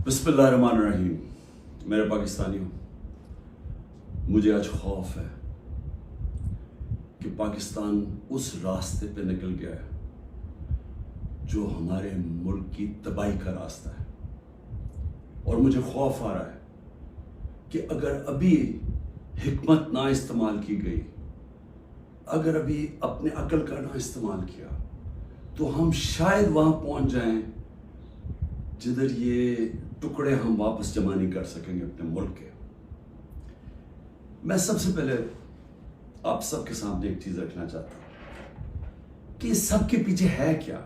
بسم اللہ الرحمن الرحیم. میرے پاکستانیوں، مجھے آج خوف ہے کہ پاکستان اس راستے پہ نکل گیا ہے جو ہمارے ملک کی تباہی کا راستہ ہے. اور مجھے خوف آ رہا ہے کہ اگر ابھی حکمت نہ استعمال کی گئی، اگر ابھی اپنے عقل کا نہ استعمال کیا، تو ہم شاید وہاں پہنچ جائیں جدھر یہ ٹکڑے ہم واپس جمع نہیں کر سکیں گے اپنے ملک کے. میں سب سے پہلے آپ سب کے سامنے ایک چیز رکھنا چاہتا ہوں کہ اس سب کے پیچھے ہے کیا.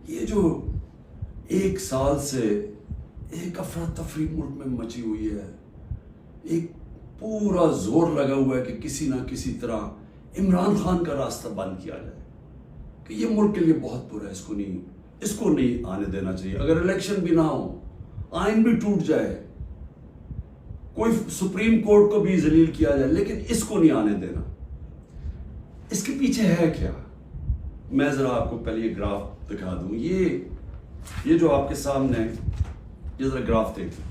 یہ جو 1 سال سے ایک افراتفری ملک میں مچی ہوئی ہے، ایک پورا زور لگا ہوا ہے کہ کسی نہ کسی طرح عمران خان کا راستہ بند کیا جائے کہ یہ ملک کے لیے بہت برا ہے، اس کو نہیں آنے دینا چاہیے. اگر الیکشن بھی نہ ہو، آئین بھی ٹوٹ جائے، کوئی سپریم کورٹ کو بھی ذلیل کیا جائے، لیکن اس کو نہیں آنے دینا. اس کے پیچھے ہے کیا؟ میں ذرا آپ کو پہلے یہ گراف دکھا دوں. یہ جو آپ کے سامنے ہے، یہ ذرا گراف دیکھیں.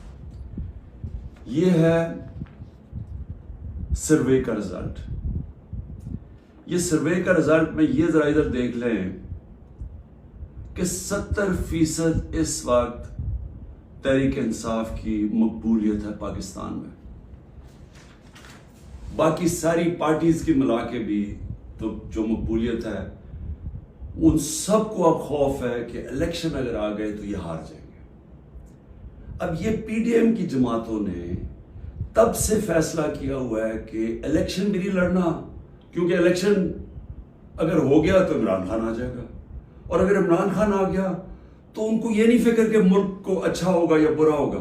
یہ ہے سروے کا رزلٹ. یہ سروے کا رزلٹ میں یہ ذرا ادھر دیکھ لیں کہ 70% اس وقت تحریک انصاف کی مقبولیت ہے پاکستان میں. باقی ساری پارٹیز کی ملا کے بھی تو جو مقبولیت ہے، ان سب کو اب خوف ہے کہ الیکشن اگر آ گئے تو یہ ہار جائیں گے. اب یہ پی ڈی ایم کی جماعتوں نے تب سے فیصلہ کیا ہوا ہے کہ الیکشن بھی نہیں لڑنا، کیونکہ الیکشن اگر ہو گیا تو عمران خان آ جائے گا، اور اگر عمران خان آ گیا تو ان کو یہ نہیں فکر کہ ملک کو اچھا ہوگا یا برا ہوگا.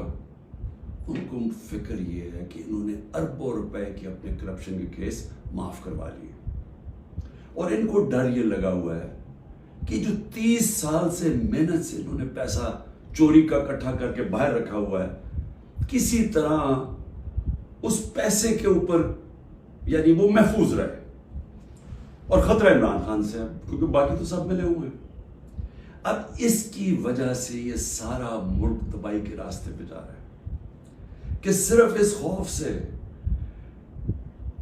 ان کو فکر یہ ہے کہ انہوں نے اربوں روپے کے اپنے کرپشن کے کیس معاف کروا لیے، اور ان کو ڈر یہ لگا ہوا ہے کہ جو 30 سال سے محنت سے انہوں نے پیسہ چوری کا اکٹھا کر کے باہر رکھا ہوا ہے، کسی طرح اس پیسے کے اوپر یعنی وہ محفوظ رہے. اور خطرہ عمران خان سے ہے کیونکہ باقی تو سب ملے ہوئے ہیں. اب اس کی وجہ سے یہ سارا ملک تباہی کے راستے پہ جا رہا ہے کہ صرف اس خوف سے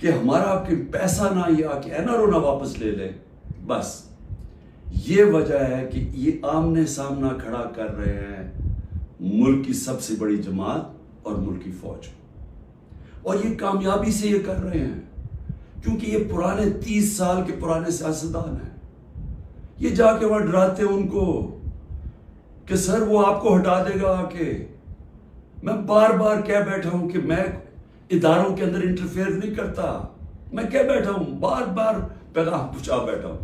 کہ ہمارا آپ کے پیسہ نہ یا کہ این آر او نہ واپس لے لے، بس یہ وجہ ہے کہ یہ آمنے سامنا کھڑا کر رہے ہیں ملک کی سب سے بڑی جماعت اور ملک کی فوج. اور یہ کامیابی سے یہ کر رہے ہیں کیونکہ یہ پرانے 30 سال کے پرانے سیاستدان ہیں. یہ جا کے وہاں ڈراتے ہیں ان کو کہ سر وہ آپ کو ہٹا دے گا آ کے. میں بار بار کہہ بیٹھا ہوں کہ میں اداروں کے اندر انٹرفیئر نہیں کرتا، میں کہہ بیٹھا ہوں، بار بار پیغام پہنچا بیٹھا ہوں،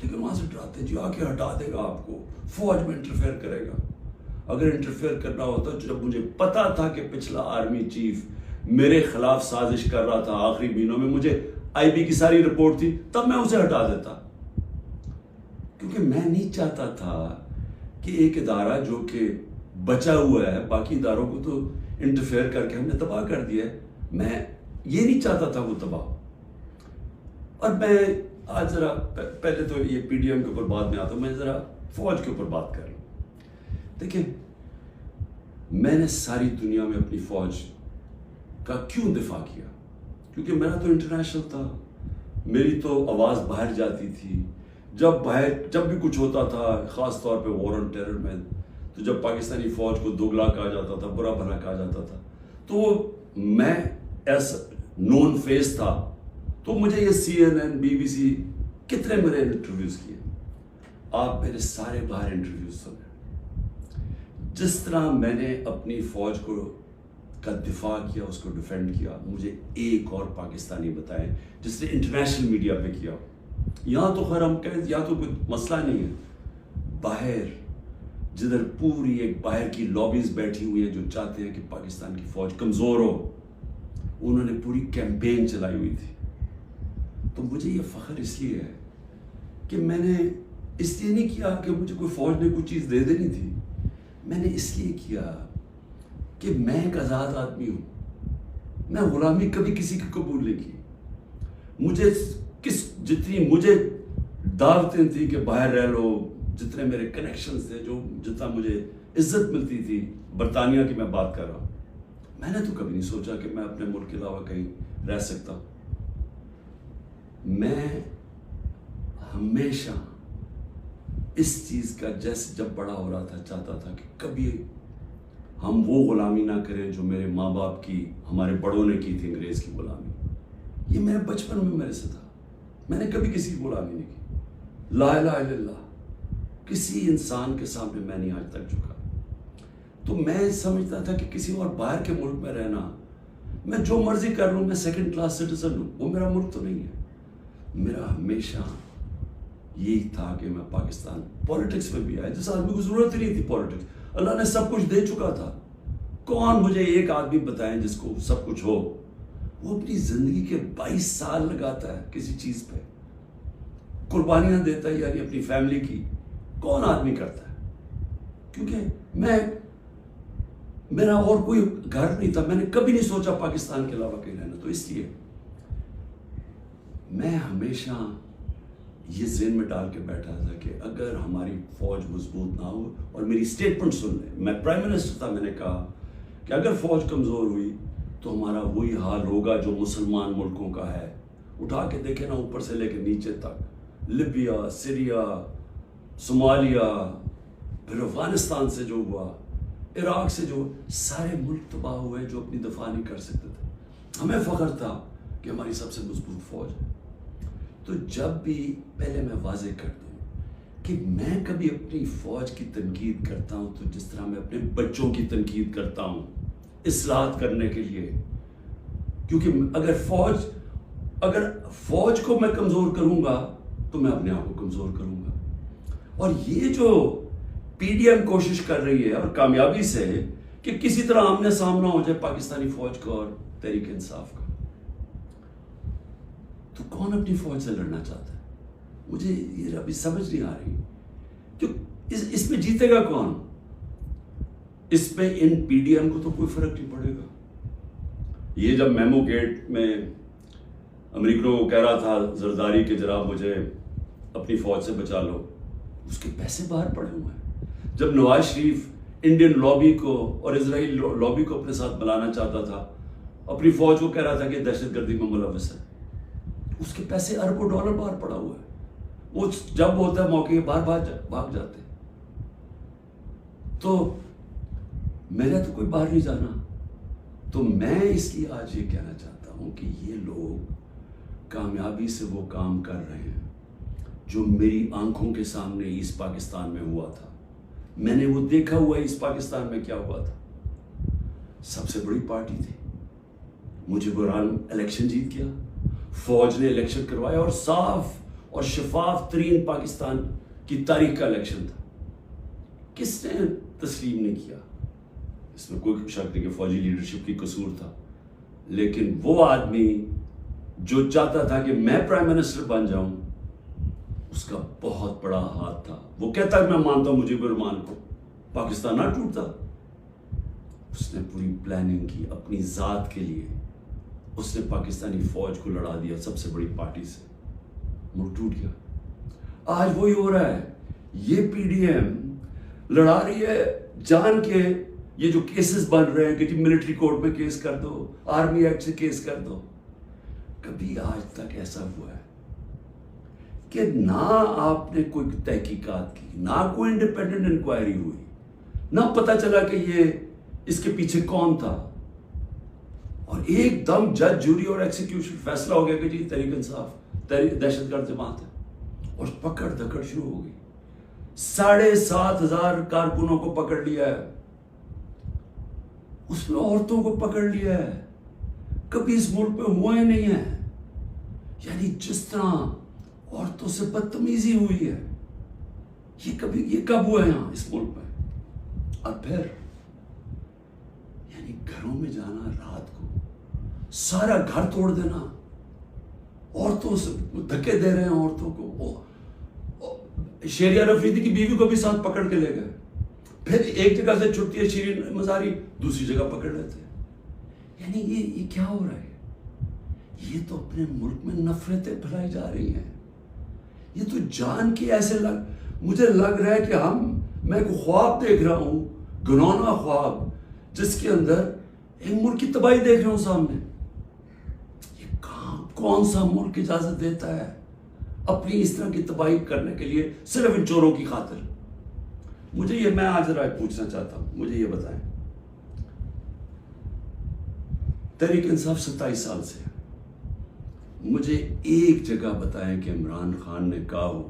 لیکن وہاں سے ڈراتے جی آ کے ہٹا دے گا آپ کو، فوج میں انٹرفیئر کرے گا. اگر انٹرفیئر کرنا ہوتا، جب مجھے پتا تھا کہ پچھلا آرمی چیف میرے خلاف سازش کر رہا تھا، آخری مہینوں میں مجھے آئی بی کی ساری رپورٹ تھی، تب میں اسے ہٹا دیتا. کیونکہ میں نہیں چاہتا تھا کہ ایک ادارہ جو کہ بچا ہوا ہے، باقی اداروں کو تو انٹرفیئر کر کے ہم نے تباہ کر دیا ہے، میں یہ نہیں چاہتا تھا وہ تباہ. اور میں آج ذرا پہلے تو یہ پی ڈی ایم کے اوپر بعد میں آتا ہوں، میں ذرا فوج کے اوپر بات کر لوں. دیکھیں، میں نے ساری دنیا میں اپنی فوج کا کیوں دفاع کیا؟ کیونکہ میرا تو انٹرنیشنل تھا، میری تو آواز باہر جاتی تھی. جب بھی کچھ ہوتا تھا، خاص طور پہ وار آن ٹیرر میں، تو جب پاکستانی فوج کو دوگلا کہا جاتا تھا، برا بھلا کہا جاتا تھا، تو میں ایس نون فیس تھا. تو مجھے یہ C N N, B B C کتنے میرے انٹرویوز کیے. آپ میرے سارے باہر انٹرویوز سنے. جس طرح میں نے اپنی فوج کا دفاع کیا، اس کو ڈیفینڈ کیا، مجھے ایک اور پاکستانی بتائیں جس نے انٹرنیشنل میڈیا پہ کیا. یہاں تو خیر ہم کہیں یہاں تو کوئی مسئلہ نہیں ہے، باہر جدھر پوری ایک باہر کی لابیز بیٹھی ہوئی ہیں جو چاہتے ہیں کہ پاکستان کی فوج کمزور ہو، انہوں نے پوری کیمپین چلائی ہوئی تھی. تو مجھے یہ فخر اس لیے ہے کہ میں نے اس لیے نہیں کیا کہ مجھے کوئی فوج نے کوئی چیز دے دینی تھی، میں نے اس لیے کیا کہ میں ایک آزاد آدمی ہوں. میں غلامی کبھی کسی کی قبول نہیں کی. مجھے جتنی مجھے دعوتیں تھیں کہ باہر رہ لو، جتنے میرے کنیکشنز تھے, جو جتنا مجھے عزت ملتی تھی, برطانیہ کی میں بات کر رہا ہوں, میں نے تو کبھی نہیں سوچا کہ میں اپنے ملک کے علاوہ کہیں رہ سکتا. میں ہمیشہ اس چیز کا جیسے جب بڑا ہو رہا تھا چاہتا تھا کہ کبھی ہم وہ غلامی نہ کریں جو میرے ماں باپ کی, ہمارے بڑوں نے کی تھی, انگریز کی غلامی. یہ میرے بچپن میں میرے سے تھا, میں نے کبھی کسی کی غلامی نہیں کی. لا الہ الا اللہ, کسی انسان کے سامنے میں نہیں آج تک جھکا. تو میں سمجھتا تھا کہ کسی اور باہر کے ملک میں رہنا, میں جو مرضی کر لوں, میں سیکنڈ کلاس سٹیزن ہوں, وہ میرا ملک تو نہیں ہے. میرا ہمیشہ یہی تھا کہ میں پاکستان, پولیٹکس میں بھی آیا جس آدمی کو ضرورت ہی نہیں تھی پولیٹکس, اللہ نے سب کچھ دے چکا تھا. کون مجھے ایک آدمی بتائیں جس کو سب کچھ ہو, وہ اپنی زندگی کے 22 سال لگاتا ہے کسی چیز پہ, قربانیاں دیتا ہے, یعنی اپنی فیملی کی. کون آدمی کرتا ہے؟ کیونکہ میرا اور کوئی گھر نہیں تھا, میں نے کبھی نہیں سوچا پاکستان کے علاوہ کہیں رہنا. تو اس لیے میں ہمیشہ یہ ذہن میں ڈال کے بیٹھا تھا کہ اگر ہماری فوج مضبوط نہ ہو, اور میری سٹیٹمنٹ سن لیں, میں پرائم منسٹر تھا, میں نے کہا کہ اگر فوج کمزور ہوئی تو ہمارا وہی حال ہوگا جو مسلمان ملکوں کا ہے. اٹھا کے دیکھیں نا, اوپر سے لے کے نیچے تک, لیبیا, سیریا, صومالیہ, پھر افغانستان سے جو ہوا, عراق سے جو, سارے ملک تباہ ہوئے جو اپنی دفاع نہیں کر سکتے تھے. ہمیں فخر تھا کہ ہماری سب سے مضبوط فوج ہے. تو جب بھی, پہلے میں واضح کر دوں کہ میں کبھی اپنی فوج کی تنقید کرتا ہوں تو جس طرح میں اپنے بچوں کی تنقید کرتا ہوں اصلاحات کرنے کے لیے. کیونکہ اگر فوج کو میں کمزور کروں گا تو میں اپنے آپ کو کمزور کروں گا. اور یہ جو پی ڈی ایم کوشش کر رہی ہے, اور کامیابی سے, کہ کسی طرح آمنے سامنا ہو جائے پاکستانی فوج کا اور تحریک انصاف کا, تو کون اپنی فوج سے لڑنا چاہتا ہے؟ مجھے یہ ابھی سمجھ نہیں آ رہی کہ اس میں جیتے گا کون؟ اس میں ان پی ڈی ایم کو تو کوئی فرق نہیں پڑے گا. یہ جب میمو گیٹ میں امریکہ کو کہہ رہا تھا زرداری کہ جناب مجھے اپنی فوج سے بچا لو, اس کے پیسے باہر پڑے ہوئے ہیں. جب نواز شریف انڈین لابی کو اور اسرائیل لابی کو اپنے ساتھ ملانا چاہتا تھا, اپنی فوج کو کہہ رہا تھا کہ دہشت گردی میں ملوث ہے, اس کے پیسے اربوں ڈالر باہر پڑا ہوا ہے. وہ جب ہوتا ہے موقع باہر بھاگ جاتے. تو میرا تو کوئی باہر نہیں جانا. تو میں اس لیے آج یہ کہنا چاہتا ہوں کہ یہ لوگ کامیابی سے وہ کام کر رہے ہیں جو میری آنکھوں کے سامنے ایسٹ پاکستان میں ہوا تھا. میں نے وہ دیکھا ہوا ہے ایسٹ پاکستان میں کیا ہوا تھا. سب سے بڑی پارٹی تھی, مجھے بران الیکشن جیت گیا, فوج نے الیکشن کروایا, اور صاف اور شفاف ترین پاکستان کی تاریخ کا الیکشن تھا. کس نے تسلیم نہیں کیا؟ اس میں کوئی شک نہیں کہ فوجی لیڈرشپ کی قصور تھا, لیکن وہ آدمی جو چاہتا تھا کہ میں پرائم منسٹر بن جاؤں, اس کا بہت بڑا ہاتھ تھا. وہ کہتا ہے میں مانتا ہوں مجیب الرحمان کو, پاکستان نہ ٹوٹتا. اس نے پوری پلاننگ کی اپنی ذات کے لیے, اس نے پاکستانی فوج کو لڑا دیا سب سے بڑی پارٹی سے, ملک ٹوٹ گیا. آج وہی ہو رہا ہے. یہ پی ڈی ایم لڑا رہی ہے جان کے, یہ جو کیسز بن رہے ہیں کہ جی ملٹری کورٹ میں کیس کر دو, آرمی ایکٹ سے کیس کر دو. کبھی آج تک ایسا ہوا ہے کہ نہ آپ نے کوئی تحقیقات کی, نہ کوئی انڈیپینڈنٹ انکوائری ہوئی, نہ پتہ چلا کہ یہ اس کے پیچھے کون تھا, اور ایک دم جج, جوری اور ایکسیکیوشن فیصلہ ہو گیا کہ جی تحریک انصاف دہشت گرد جماعت ہے, اور پکڑ دھکڑ شروع ہو گئی. 7,500 کارکنوں کو پکڑ لیا ہے, اس میں عورتوں کو پکڑ لیا ہے. کبھی اس ملک میں ہوا ہی نہیں ہے. یعنی جس طرح عورتوں سے بدتمیزی ہوئی ہے, یہ کب ہوا ہے یہاں اس ملک میں؟ اور پھر یعنی گھروں میں جانا رات کو, سارا گھر توڑ دینا, عورتوں سے دھکے دے رہے ہیں عورتوں کو. شیریہ رفیدی کی بیوی کو بھی ساتھ پکڑ کے لے گئے, پھر ایک جگہ سے چھٹتی ہے شیرین مزاری, دوسری جگہ پکڑ لیتے ہیں. یعنی یہ کیا ہو رہا ہے؟ یہ تو اپنے ملک میں نفرتیں پھیلائی جا رہی ہیں. یہ تو جان کی ایسے مجھے لگ رہا ہے کہ میں کوئی خواب دیکھ رہا ہوں، گنونا خواب، جس کے اندر ایک ملک کی تباہی دیکھ رہا ہوں سامنے۔ یہ کون سا ملک اجازت دیتا ہے اپنی اس طرح کی تباہی کرنے کے لیے صرف ان چوروں کی خاطر؟ میں آج رائے پوچھنا چاہتا ہوں، مجھے یہ بتائیں، تحریک انصاف 27 سال سے ہے، مجھے ایک جگہ بتائیں کہ عمران خان نے کہا ہو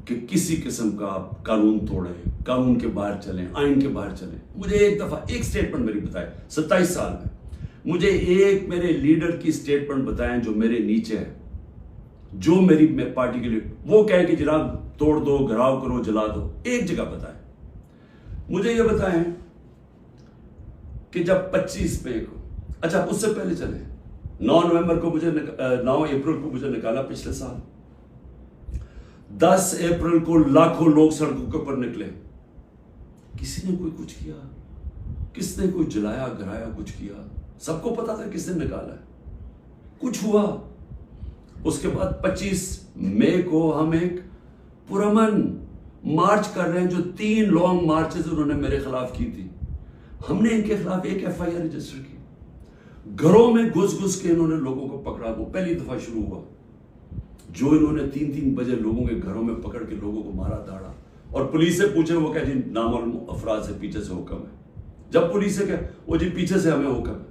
کہ کسی قسم کا آپ قانون توڑیں، قانون کے باہر چلیں، آئین کے باہر چلیں؟ مجھے ایک دفعہ ایک سٹیٹمنٹ میری بتائیں 27 سال میں، مجھے ایک میرے لیڈر کی سٹیٹمنٹ بتائیں جو میرے نیچے ہے، جو میری پارٹی کے لیے وہ کہے کہ جناب توڑ دو، گھراؤ کرو، جلا دو۔ ایک جگہ بتائیں۔ مجھے یہ بتائیں کہ جب 25 مئی کو، اچھا اس سے پہلے چلیں، 9 اپریل کو مجھے نکالا پچھلے سال، 10 اپریل کو لاکھوں لوگ سڑکوں کے اوپر نکلے، کسی نے کوئی کچھ کیا؟ کس نے کوئی جلایا گرایا کچھ کیا؟ سب کو پتا تھا کس نے نکالا ہے، کچھ ہوا؟ اس کے بعد 25 مئی کو ہم ایک پرامن مارچ کر رہے ہیں، جو 3 لانگ مارچز انہوں نے میرے خلاف کی تھی، ہم نے ان کے خلاف ایک FIR رجسٹر کی، گھروں میں گھس کے انہوں نے لوگوں کو پکڑا، وہ پہلی دفعہ شروع ہوا، جو انہوں نے 3 بجے لوگوں کے گھروں میں پکڑ کے لوگوں کو مارا داڑا، اور پولیس سے پوچھے وہ کہ جی نامعلوم افراد سے پیچھے سے حکم ہے، جب پولیس سے کہ وہ جی پیچھے سے ہمیں حکم ہے،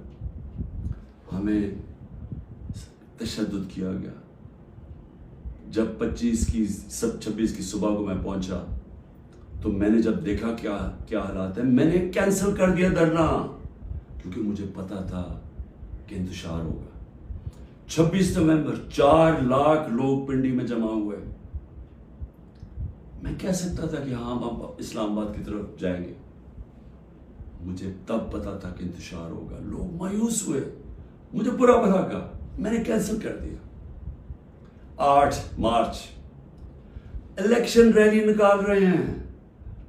ہمیں تشدد کیا گیا۔ جب 26 کی صبح کو میں پہنچا تو میں نے جب دیکھا کیا حالات ہیں، میں نے کینسل کر دیا دھرنا، کیونکہ مجھے پتا تھا کہ انتشار ہوگا۔ 26 نومبر 4 لاکھ لوگ پنڈی میں جمع ہوئے، میں کہہ سکتا تھا کہ ہاں ہم اسلام آباد کی طرف جائیں گے، مجھے تب پتا تھا کہ انتشار ہوگا، لوگ مایوس ہوئے، مجھے برا بھلا کہا، میں نے کینسل کر دیا۔ 8 مارچ الیکشن ریلی نکال رہے ہیں،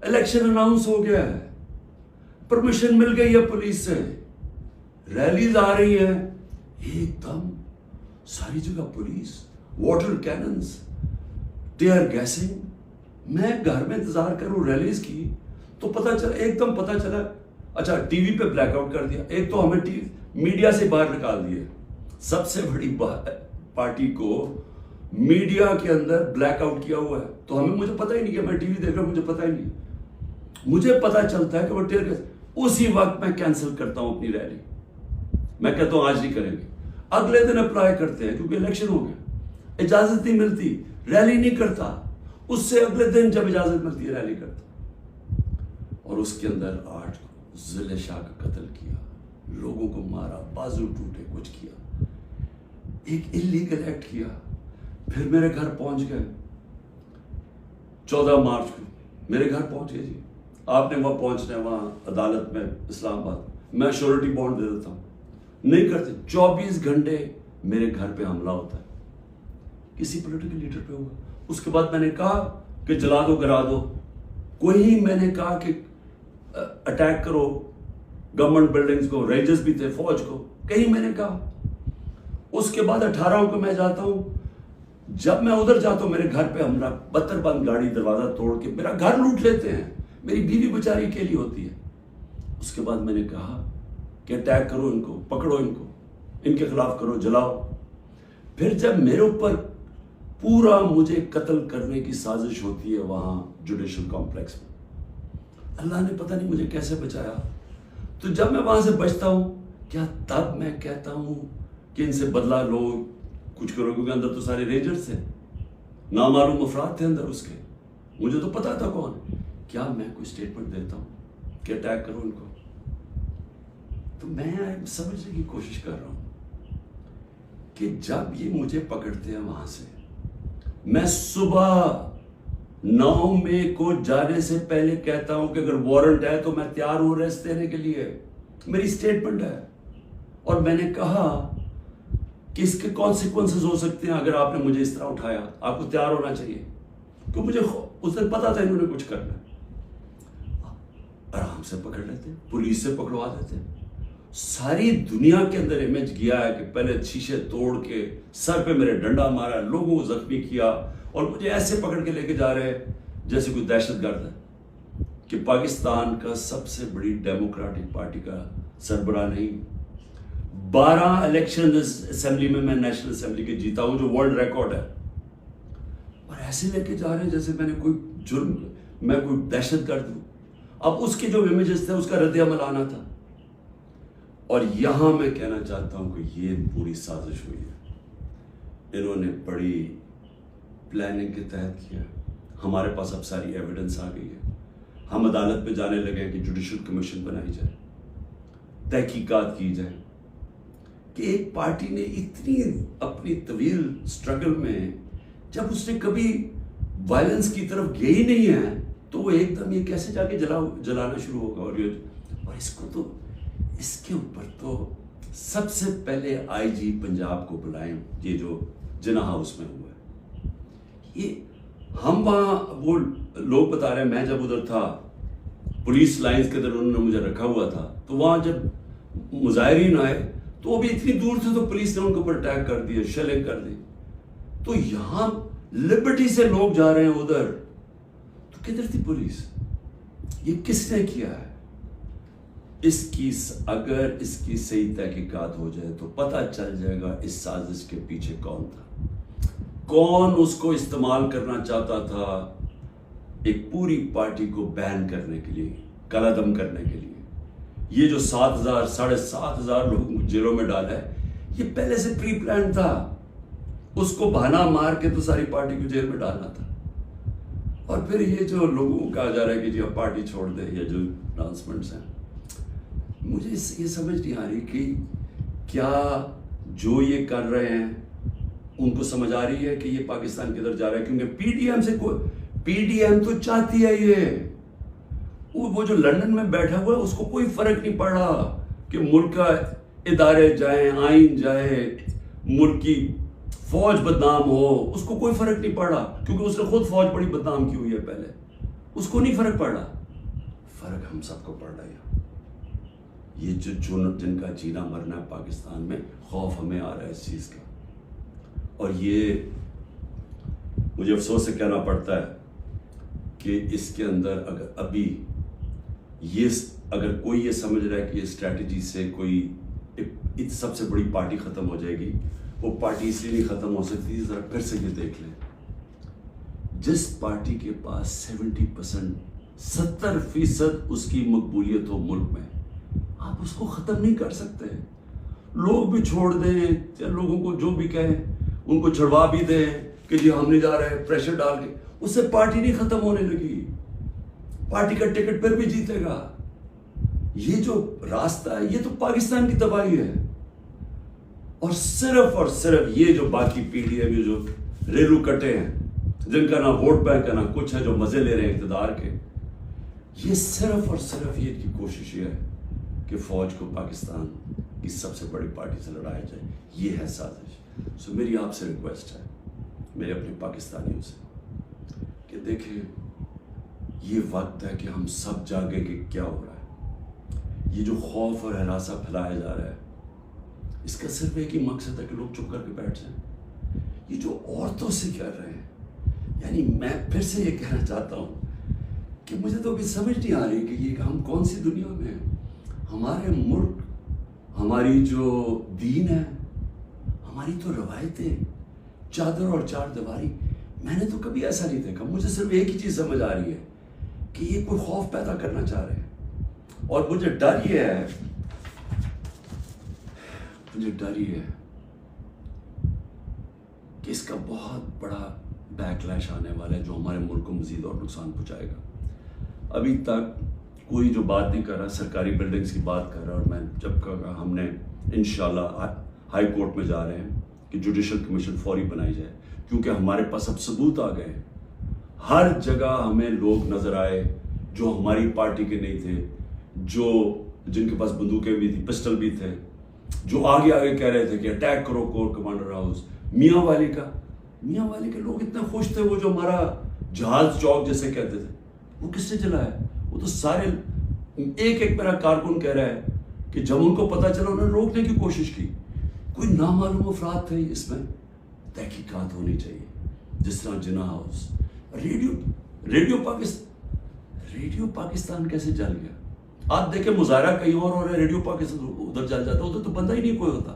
الیکشن اناؤنس ہو گیا ہے، پرمیشن مل گئی ہے پولیس سے، ریلیز آ رہی ہیں، ایک دم ساری جگہ police, water cannons, tear gassing. میں گھر میں انتظار کروں ریلیز کی تو ایک دم پتا چلا، اچھا ٹی وی پہ بلیک آؤٹ کر دیا، ایک تو ہمیں میڈیا سے باہر نکال دیے، سب سے بڑی پارٹی کو میڈیا کے اندر بلیک آؤٹ کیا ہوا ہے، تو مجھے پتا ہی نہیں کہ میں ٹی وی دیکھ رہا ہوں، مجھے پتا ہی نہیں، مجھے پتا چلتا ہے کہ وہ ٹیئر گیس، اسی وقت میں کینسل کرتا ہوں اپنی ریلی، میں کہتا ہوں آج نہیں کریں گے، اگلے دن اپلائی کرتے ہیں کیونکہ الیکشن ہو گیا، اجازت نہیں ملتی، ریلی نہیں کرتا، اس سے اگلے دن جب اجازت ملتی ہے ریلی کرتا، اور اس کے اندر 8 کو ضلع شاہ کا قتل کیا، لوگوں کو مارا، بازو ٹوٹے، کچھ کیا، ایک انلیگل ایکٹ کیا، پھر میرے گھر پہنچ گئے 14 مارچ کو میرے گھر پہنچ گئے جی، آپ نے وہاں پہنچنا ہے، وہاں عدالت میں اسلام آباد، میں شیورٹی بانڈ دے دیتا ہوں، نہیں کرتے، 24 گھنٹے میرے گھر پہ حملہ ہوتا ہے، کسی پولیٹیکل لیڈر پہ ہوا، اس کے بعد میں نے کہا کہ جلا دو، گرا دو، کوئی میں نے کہا کہ اٹیک کرو گورنمنٹ بلڈنگز کو، رینجرز بھی تھے، فوج کو، کہیں میں نے کہا۔ اس کے بعد 18 کو میں جاتا ہوں، جب میں ادھر جاتا ہوں میرے گھر پہ حملہ، بتر بند گاڑی دروازہ توڑ کے میرا گھر لوٹ لیتے ہیں، میری بیوی بیچاری اکیلی ہوتی ہے۔ اس کے بعد میں نے کہا کہ اٹیک کرو ان کو، پکڑو ان کو، ان کے خلاف کرو، جلاؤ۔ پھر جب میرے اوپر پورا مجھے قتل کرنے کی سازش ہوتی ہے وہاں جوڈیشل کمپلیکس میں، اللہ نے پتہ نہیں مجھے کیسے بچایا۔ تو جب میں وہاں سے بچتا ہوں، کیا تب میں کہتا ہوں کہ ان سے بدلہ لو، کچھ کرو، کیونکہ اندر تو سارے رینجرز تھے، نامعلوم افراد تھے اندر اس کے، مجھے تو پتا تھا کون، کیا میں کوئی سٹیٹمنٹ دیتا ہوں کہ اٹیک کرو ان کو؟ تو میں سمجھنے کی کوشش کر رہا ہوں کہ جب یہ مجھے پکڑتے ہیں وہاں سے، میں صبح 9 مئی کو جانے سے پہلے کہتا ہوں کہ اگر وارنٹ ہے تو میں تیار ہوں ریسٹ دینے کے لیے، میری سٹیٹمنٹ ہے، اور میں نے کہا کہ اس کے کانسیکوینسز ہو سکتے ہیں اگر آپ نے مجھے اس طرح اٹھایا، آپ کو تیار ہونا چاہیے، کیونکہ مجھے اس دن پتا تھا انہوں نے کچھ کرنا ہے۔ آرام سے پکڑ لیتے، پولیس سے پکڑوا دیتے، ساری دنیا کے اندر امیج گیا ہے کہ پہلے شیشے توڑ کے سر پہ میرے ڈنڈا مارا، لوگوں کو زخمی کیا، اور مجھے ایسے پکڑ کے لے کے جا رہے ہیں جیسے کوئی دہشت گرد ہے کہ پاکستان کا سب سے بڑی ڈیموکریٹک پارٹی کا سربراہ نہیں. 12 الیکشن اسمبلی میں نیشنل اسمبلی کے جیتا ہوں جو ورلڈ ریکارڈ ہے, اور ایسے لے کے جا رہے ہیں جیسے میں نے کوئی جرم, میں کوئی دہشت گرد ہوں. اب اس کے جو امیجز تھے اس کا رد عمل آنا تھا. اور یہاں میں کہنا چاہتا ہوں کہ یہ پوری سازش ہوئی ہے, انہوں نے بڑی پلاننگ کے تحت کیا. ہمارے پاس اب ساری ایویڈنس آ گئی ہے, ہم عدالت پہ جانے لگے کہ جوڈیشل کمیشن بنائی جائے, تحقیقات کی جائے کہ ایک پارٹی نے اتنی اپنی طویل سٹرگل میں جب اس نے کبھی وائلنس کی طرف گئی نہیں ہے تو وہ ایک دم یہ کیسے جا کے جلانا شروع ہوگا. اور اس کو تو اس کے اوپر تو سب سے پہلے آئی جی پنجاب کو بلائیں, یہ جو جناح ہاؤس میں ہوا ہے. یہ ہم وہاں وہ لوگ بتا رہے ہیں, میں جب ادھر تھا پولیس لائنز کے اندر انہوں نے مجھے رکھا ہوا تھا, تو وہاں جب مظاہرین آئے تو وہ بھی اتنی دور تھے تو پولیس نے ان کے اوپر اٹیک کر دیا, شیلنگ کر دی. تو یہاں لبرٹی سے لوگ جا رہے ہیں ادھر, تو کدھر تھی پولیس؟ یہ کس نے کیا ہے؟ اگر اس کی صحیح تحقیقات ہو جائے تو پتہ چل جائے گا اس سازش کے پیچھے کون تھا, کون اس کو استعمال کرنا چاہتا تھا ایک پوری پارٹی کو بین کرنے کے لیے, قلعدم کرنے کے لیے. یہ جو 7,000 7,500 لوگ جیلوں میں ڈالا ہے, یہ پہلے سے پری پلان تھا. اس کو بہانا مار کے تو ساری پارٹی کو جیل میں ڈالنا تھا. اور پھر یہ جو لوگوں کو کہا جا رہا ہے کہ جی اب پارٹی چھوڑ دے, یا جو اناؤنسمنٹس ہیں, مجھے یہ سمجھ نہیں آ رہی کہ کیا جو یہ کر رہے ہیں ان کو سمجھ آ رہی ہے کہ یہ پاکستان کدھر جا رہا ہے. کیونکہ پی ڈی ایم تو چاہتی ہے یہ, وہ جو لندن میں بیٹھا ہوا ہے اس کو کوئی فرق نہیں پڑ رہا کہ ملک کا ادارے جائیں, آئین جائے, ملک کی فوج بدنام ہو, اس کو کوئی فرق نہیں پڑ رہا, کیونکہ اس نے خود فوج بڑی بدنام کی ہوئی ہے پہلے. اس کو نہیں فرق پڑ رہا. فرق ہم سب کو پڑ رہا ہے. یہ جن کا جینا مرنا ہے پاکستان میں, خوف ہمیں آ رہا ہے اس چیز کا. اور یہ مجھے افسوس سے کہنا پڑتا ہے کہ اس کے اندر اگر کوئی یہ سمجھ رہا ہے کہ یہ اسٹریٹجی سے کوئی سب سے بڑی پارٹی ختم ہو جائے گی, وہ پارٹی اس لیے نہیں ختم ہو سکتی. ذرا پھر سے یہ دیکھ لیں, جس پارٹی کے پاس 70% اس کی مقبولیت ہو ملک میں, آپ اس کو ختم نہیں کر سکتے. لوگ بھی چھوڑ دیں, یا لوگوں کو جو بھی کہیں ان کو چھڑوا بھی دیں کہ جی ہم نہیں جا رہے, پریشر ڈال کے, اس سے پارٹی نہیں ختم ہونے لگی. پارٹی کا ٹکٹ پھر بھی جیتے گا. یہ جو راستہ ہے یہ تو پاکستان کی تباہی ہے. اور صرف یہ جو باقی پی ڈی ایم جو ریلو کٹے ہیں, جن کا نہ ووٹ بینک ہے نہ کچھ ہے, جو مزے لے رہے ہیں اقتدار کے, یہ صرف یہ کی کوشش یہ ہے کہ فوج کو پاکستان کی سب سے بڑی پارٹی سے لڑایا جائے. یہ ہے سازش. سو میری آپ سے ریکویسٹ ہے, میرے اپنے پاکستانیوں سے, کہ دیکھیں یہ وقت ہے کہ ہم سب جاگیں کہ کیا ہو رہا ہے. یہ جو خوف اور ہراسہ پھیلایا جا رہا ہے, اس کا صرف ایک ہی مقصد ہے کہ لوگ چپ کر کے بیٹھ جائیں. یہ جو عورتوں سے کر رہے ہیں, یعنی میں پھر سے یہ کہنا چاہتا ہوں کہ مجھے تو ابھی سمجھ نہیں آ رہی کہ یہ ہم کون سی دنیا میں ہیں. ہمارے ملک, ہماری جو دین ہے, ہماری تو روایتیں, چادر اور چار دیواری, میں نے تو کبھی ایسا نہیں دیکھا. مجھے صرف ایک ہی چیز سمجھ آ رہی ہے کہ یہ کوئی خوف پیدا کرنا چاہ رہے ہیں. اور مجھے ڈر یہ ہے کہ اس کا بہت بڑا بیک لیش آنے والا ہے جو ہمارے ملک کو مزید اور نقصان پہنچائے گا. ابھی تک کوئی جو بات نہیں کر رہا, سرکاری بلڈنگز کی بات کر رہا, اور میں جب کہا ہم نے انشاءاللہ ہائی کورٹ میں جا رہے ہیں کہ جوڈیشل کمیشن فوری بنائی جائے, کیونکہ ہمارے پاس اب ثبوت آ گئے. ہر جگہ ہمیں لوگ نظر آئے جو ہماری پارٹی کے نہیں تھے, جن کے پاس بندوقیں بھی تھی, پسٹل بھی تھے, جو آگے کہہ رہے تھے کہ اٹیک کرو کور کمانڈر ہاؤس. میاں والی کے لوگ اتنے خوش تھے, وہ جو ہمارا جہاز چوک جیسے کہتے تھے, وہ کس سے چلا ہے؟ وہ تو سارے ایک میرا کارکن کہہ رہا ہے کہ جب ان کو پتا چلا انہوں نے روکنے کی کوشش کی. کوئی نامعلوم افراد تھے. اس میں تحقیقات ہونی چاہیے. جس طرح جناح ہاؤس. ریڈیو پاکستان کیسے جل گیا؟ آپ دیکھیں مظاہرہ کہیں اور ہو رہا ہے، ریڈیو پاکستان ادھر جل جاتا ہے، ادھر تو بندہ ہی نہیں کوئی ہوتا.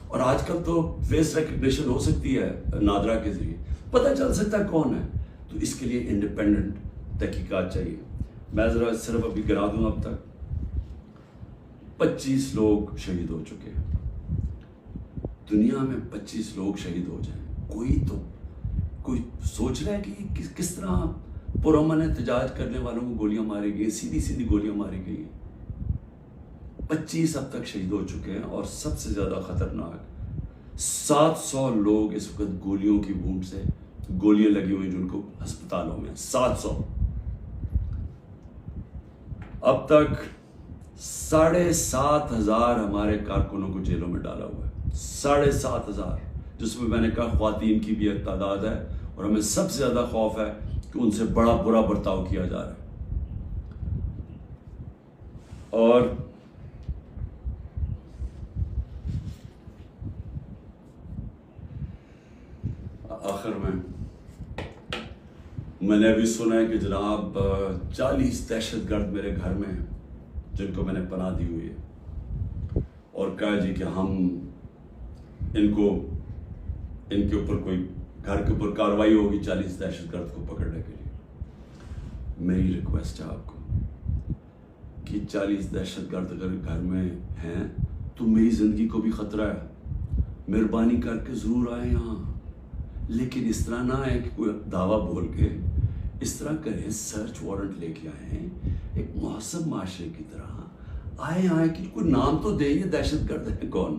اور آج کل تو فیس ریکگنیشن ہو سکتی ہے نادرا کے ذریعے، پتہ چل سکتا ہے کون ہے. تو اس کے لیے انڈیپینڈنٹ تحقیقات چاہیے. میں ذرا صرف ابھی گرا دوں، اب تک 25 لوگ شہید ہو چکے ہیں. دنیا میں 25 لوگ شہید ہو جائیں، کوئی سوچ رہا ہے کہ کس طرح پرامن احتجاج کرنے والوں کو گولیاں ماری گئی، سیدھی گولیاں ماری گئی ہیں. 25 اب تک شہید ہو چکے ہیں، اور سب سے زیادہ خطرناک 700 لوگ اس وقت گولیوں کی وونڈ سے گولیاں لگی ہوئی جن کو ہسپتالوں میں 700. اب تک 7,500 ہمارے کارکنوں کو جیلوں میں ڈالا ہوا ہے، 7,500، جس میں نے کہا خواتین کی بھی ایک تعداد ہے، اور ہمیں سب سے زیادہ خوف ہے کہ ان سے بڑا برا برتاؤ کیا جا رہا ہے. اور آخر میں نے ابھی سنا ہے کہ جناب 40 دہشت گرد میرے گھر میں ہیں جن کو میں نے پناہ دی ہوئی ہے، اور کہا جی کہ ہم ان کے اوپر کوئی گھر کے اوپر کارروائی ہوگی 40 دہشت گرد کو پکڑنے کے لیے. میری ریکویسٹ ہے آپ کو کہ 40 دہشت گرد اگر گھر میں ہیں تو میری زندگی کو بھی خطرہ ہے، مہربانی کر کے ضرور آئیں یہاں. لیکن اس طرح نہ ہے کہ کوئی دعویٰ بول کے اس طرح کریں، سرچ وارنٹ لے کے آئیں ایک مہذب معاشرے کی طرح. آئیں کہ کوئی نام تو دیں یہ دہشت گرد ہے کون،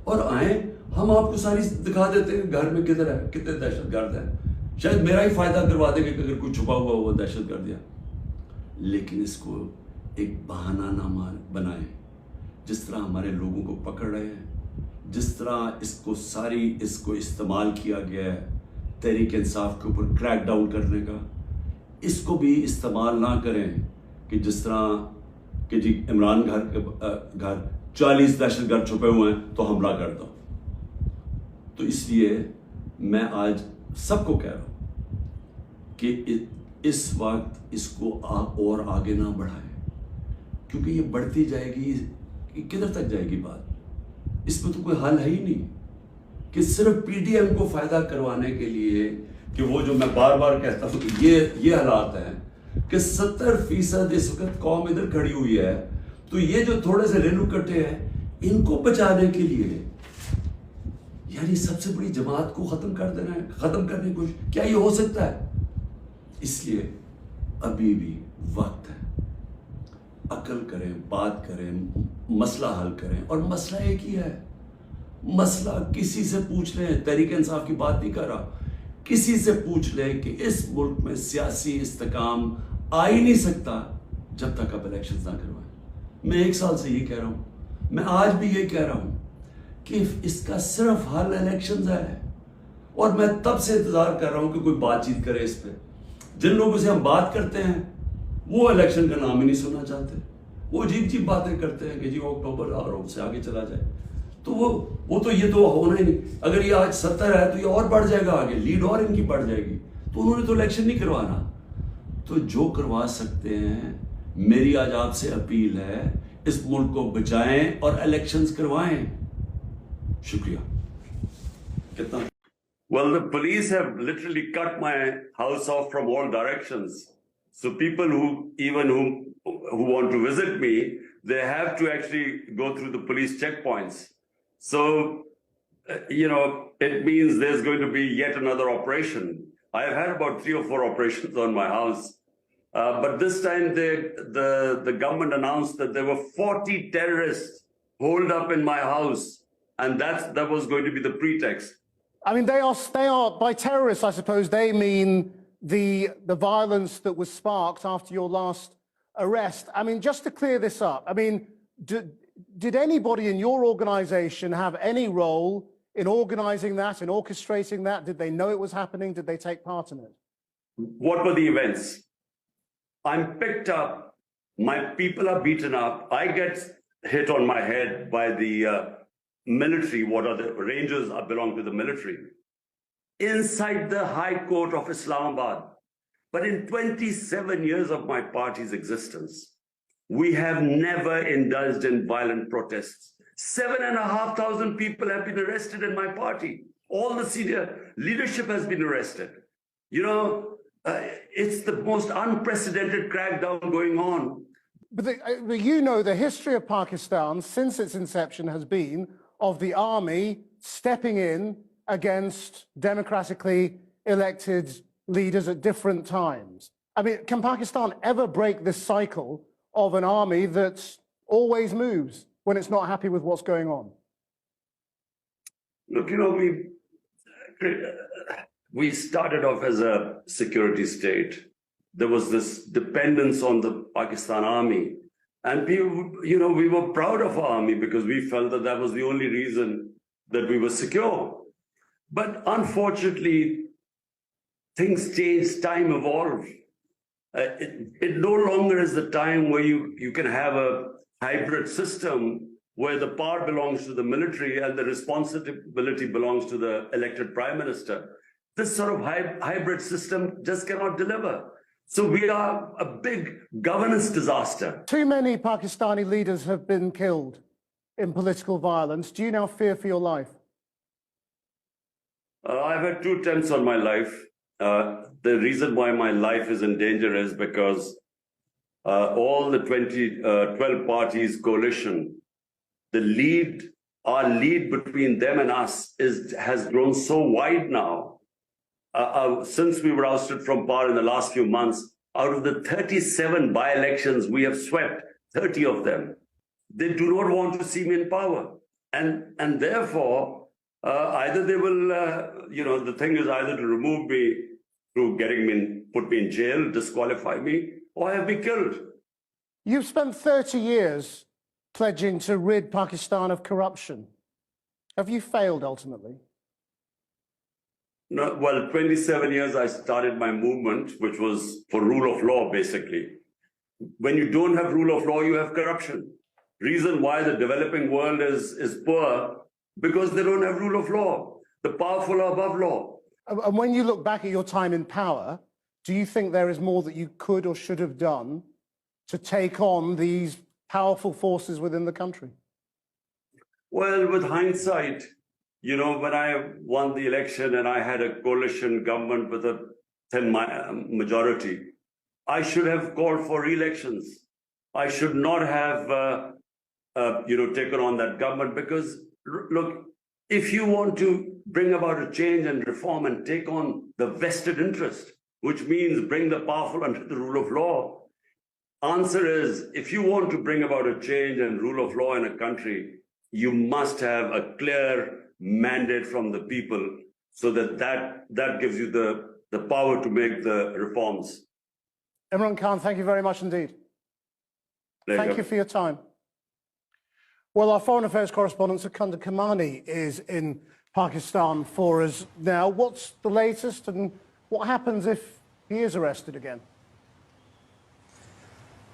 اور آئیں ہم آپ کو ساری دکھا دیتے ہیں گھر میں کدھر ہے، کتنے دہشت گرد ہیں. شاید میرا ہی فائدہ کروا دیں گے کہ اگر کوئی چھپا ہوا وہ دہشت گرد ہے. لیکن اس کو ایک بہانہ نہ بنائیں. جس طرح ہمارے لوگوں کو پکڑ رہے ہیں، جس طرح اس کو استعمال کیا گیا ہے تحریک انصاف کے اوپر کریک ڈاؤن کرنے کا، اس کو بھی استعمال نہ کریں کہ جس طرح کہ جی عمران گھر 40 دہشت گرد چھپے ہوئے ہیں تو حملہ کر دو. تو اس لیے میں آج سب کو کہہ رہا ہوں کہ اس وقت اس کو اور آگے نہ بڑھائیں، کیونکہ یہ بڑھتی جائے گی، کدھر تک جائے گی بات. اس میں تو کوئی حل ہے ہی نہیں کہ صرف پی ڈی ایم کو فائدہ کروانے کے لیے، کہ وہ جو میں بار بار کہتا ہوں کہ یہ حالات ہیں کہ 70% اس وقت قوم ادھر کھڑی ہوئی ہے، تو یہ جو تھوڑے سے ریلو کٹے ہیں ان کو بچانے کے لیے یعنی سب سے بڑی جماعت کو ختم کر دینا ہے، ختم کرنے کی کوشش. کیا یہ ہو سکتا ہے؟ اس لیے ابھی بھی وقت ہے، عقل کریں، بات کریں، مسئلہ حل کریں. اور مسئلہ ایک ہی ہے، مسئلہ کسی سے پوچھ لیں، تحریک انصاف کی بات نہیں کر رہا، کسی سے پوچھ لیں کہ اس ملک میں سیاسی استحکام آ ہی نہیں سکتا جب تک آپ الیکشنز نہ کروائیں. میں 1 سال سے یہ کہہ رہا ہوں، میں آج بھی یہ کہہ رہا ہوں کہ اس کا صرف حل الیکشنز ہے. اور میں تب سے انتظار کر رہا ہوں کہ کوئی بات چیت کرے اس پہ. جن لوگوں سے ہم بات کرتے ہیں وہ الیکشن کا نام ہی نہیں سننا چاہتے، وہ عجیب باتیں کرتے ہیں کہ جی اکتوبر اور اس سے آگے چلا جائے. تو وہ تو یہ تو ہونا ہی نہیں. اگر یہ آج 70 ہے تو یہ اور بڑھ جائے گا آگے، لیڈ اور ان کی بڑھ جائے گی. تو انہوں نے تو الیکشن نہیں کروانا. تو جو کروا سکتے ہیں، میری آج آپ سے اپیل ہے، اس ملک کو بچائیں اور الیکشنز کروائیں. شکریہ. کتنا Well, the police have literally cut my house off from all directions. So people who want to visit me, they have to actually go through the police checkpoints. So, it means there's going to be yet another operation. I have had about 3 or 4 operations on my house. But this time the government announced that there were 40 terrorists holed up in my house. And that was going to be the pretext. I mean, they are by terrorists, I suppose they mean the violence that was sparked after your last arrest. I mean, just to clear this up, I mean, did anybody in your organization have any role in organizing that, in orchestrating that? Did they know it was happening? Did they take part in it? What were the events? I'm picked up, my people are beaten up, I get hit on my head by the military. What are the Rangers belong to the military. inside the High Court of Islamabad. But in 27 years of my party's existence, we have never indulged in violent protests. 7,500 people have been arrested in my party. All the senior leadership has been arrested. You know, it's the most unprecedented crackdown going on. But you know, the history of Pakistan since its inception has been of the army stepping in against democratically elected leaders at different times. I mean, can Pakistan ever break this cycle of an army that always moves when it's not happy with what's going on? Look, you know, we started off as a security state. There was this dependence on the Pakistan army. And we were proud of our army because we felt that that was the only reason that we were secure. But unfortunately, things change, time evolved. It no longer is the time where you can have a hybrid system where the power belongs to the military and the responsibility belongs to the elected prime minister. This sort of hybrid system just cannot deliver. So we are a big governance disaster. Too many Pakistani leaders have been killed in political violence. Do you now fear for your life? I've had 2 attempts on my life. The reason why my life is in danger is because all the 12 parties coalition, our lead between them and us has grown so wide now. Since we were ousted from power in the last few months, out of the 37 by-elections, we have swept 30 of them. They do not want to see me in power. And therefore, either they will, the thing is either to remove me through put me in jail, disqualify me, or have me killed. You've spent 30 years pledging to rid Pakistan of corruption. Have you failed ultimately? No, well, 27 years I started my movement, which was for rule of law, basically. When you don't have rule of law, you have corruption. Reason why the developing world is poor, because they don't have rule of law. The powerful are above law. And when you look back at your time in power, do you think there is more that you could or should have done to take on these powerful forces within the country? Well, with hindsight, you know, when I won the election and I had a coalition government with a thin majority, I should have called for re-elections. I should not have, taken on that government because, look, if you want to bring about a change and reform and take on the vested interest, which means bring the powerful under the rule of law, answer is, if you want to bring about a change and rule of law in a country, you must have a clear mandate from the people so that gives you the power to make the reforms. Imran Khan, thank you very much indeed. Thank you for your time. Well, our foreign affairs correspondent, Secunda Kermani, is in Pakistan for us now. What's the latest and what happens if he is arrested again?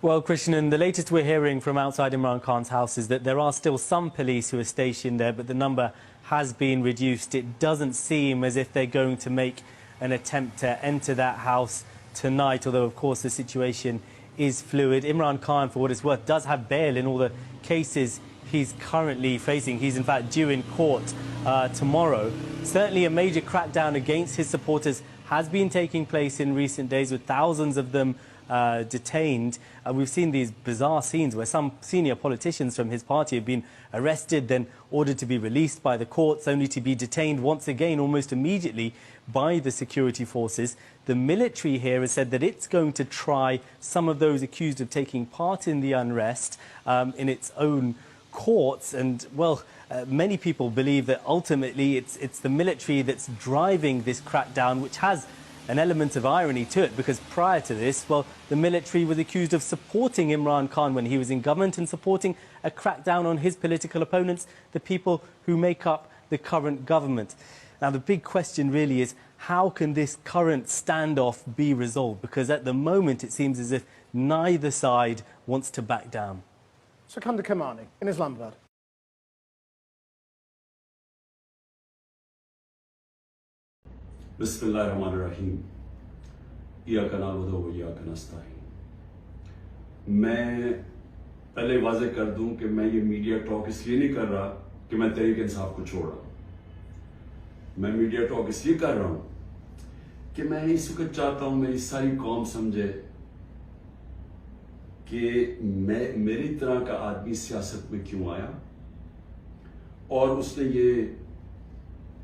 Well, Krishnan, the latest we're hearing from outside Imran Khan's house is that there are still some police who are stationed there, but the number has been reduced. It doesn't seem as if they're going to make an attempt to enter that house tonight, although, of course, the situation is fluid. Imran Khan, for what it's worth, does have bail in all the cases he's currently facing. He's, in fact, due in court tomorrow. Certainly a major crackdown against his supporters has been taking place in recent days, with thousands of them detained. We've seen these bizarre scenes where some senior politicians from his party have been arrested, then ordered to be released by the courts, only to be detained once again almost immediately by the security forces. The military here has said that it's going to try some of those accused of taking part in the unrest in its own courts. And, well, many people believe that ultimately it's the military that's driving this crackdown, which has an element of irony to it, because prior to this, well, the military was accused of supporting Imran Khan when he was in government and supporting a crackdown on his political opponents, the people who make up the current government. Now, the big question really is, how can this current standoff be resolved? Because at the moment, it seems as if neither side wants to back down. Secunda Kermani in Islamabad. بسم اللہ الرحمن الرحیم ایاک نعبد و ایاک نستعین. میں پہلے واضح کر دوں کہ میں یہ میڈیا ٹاک اس لیے نہیں کر رہا کہ میں تحریک انصاف کو چھوڑ رہا ہوں. میں میڈیا ٹاک اس لیے کر رہا ہوں کہ میں اس وقت چاہتا ہوں میری ساری قوم سمجھے کہ میری طرح کا آدمی سیاست میں کیوں آیا اور اس نے یہ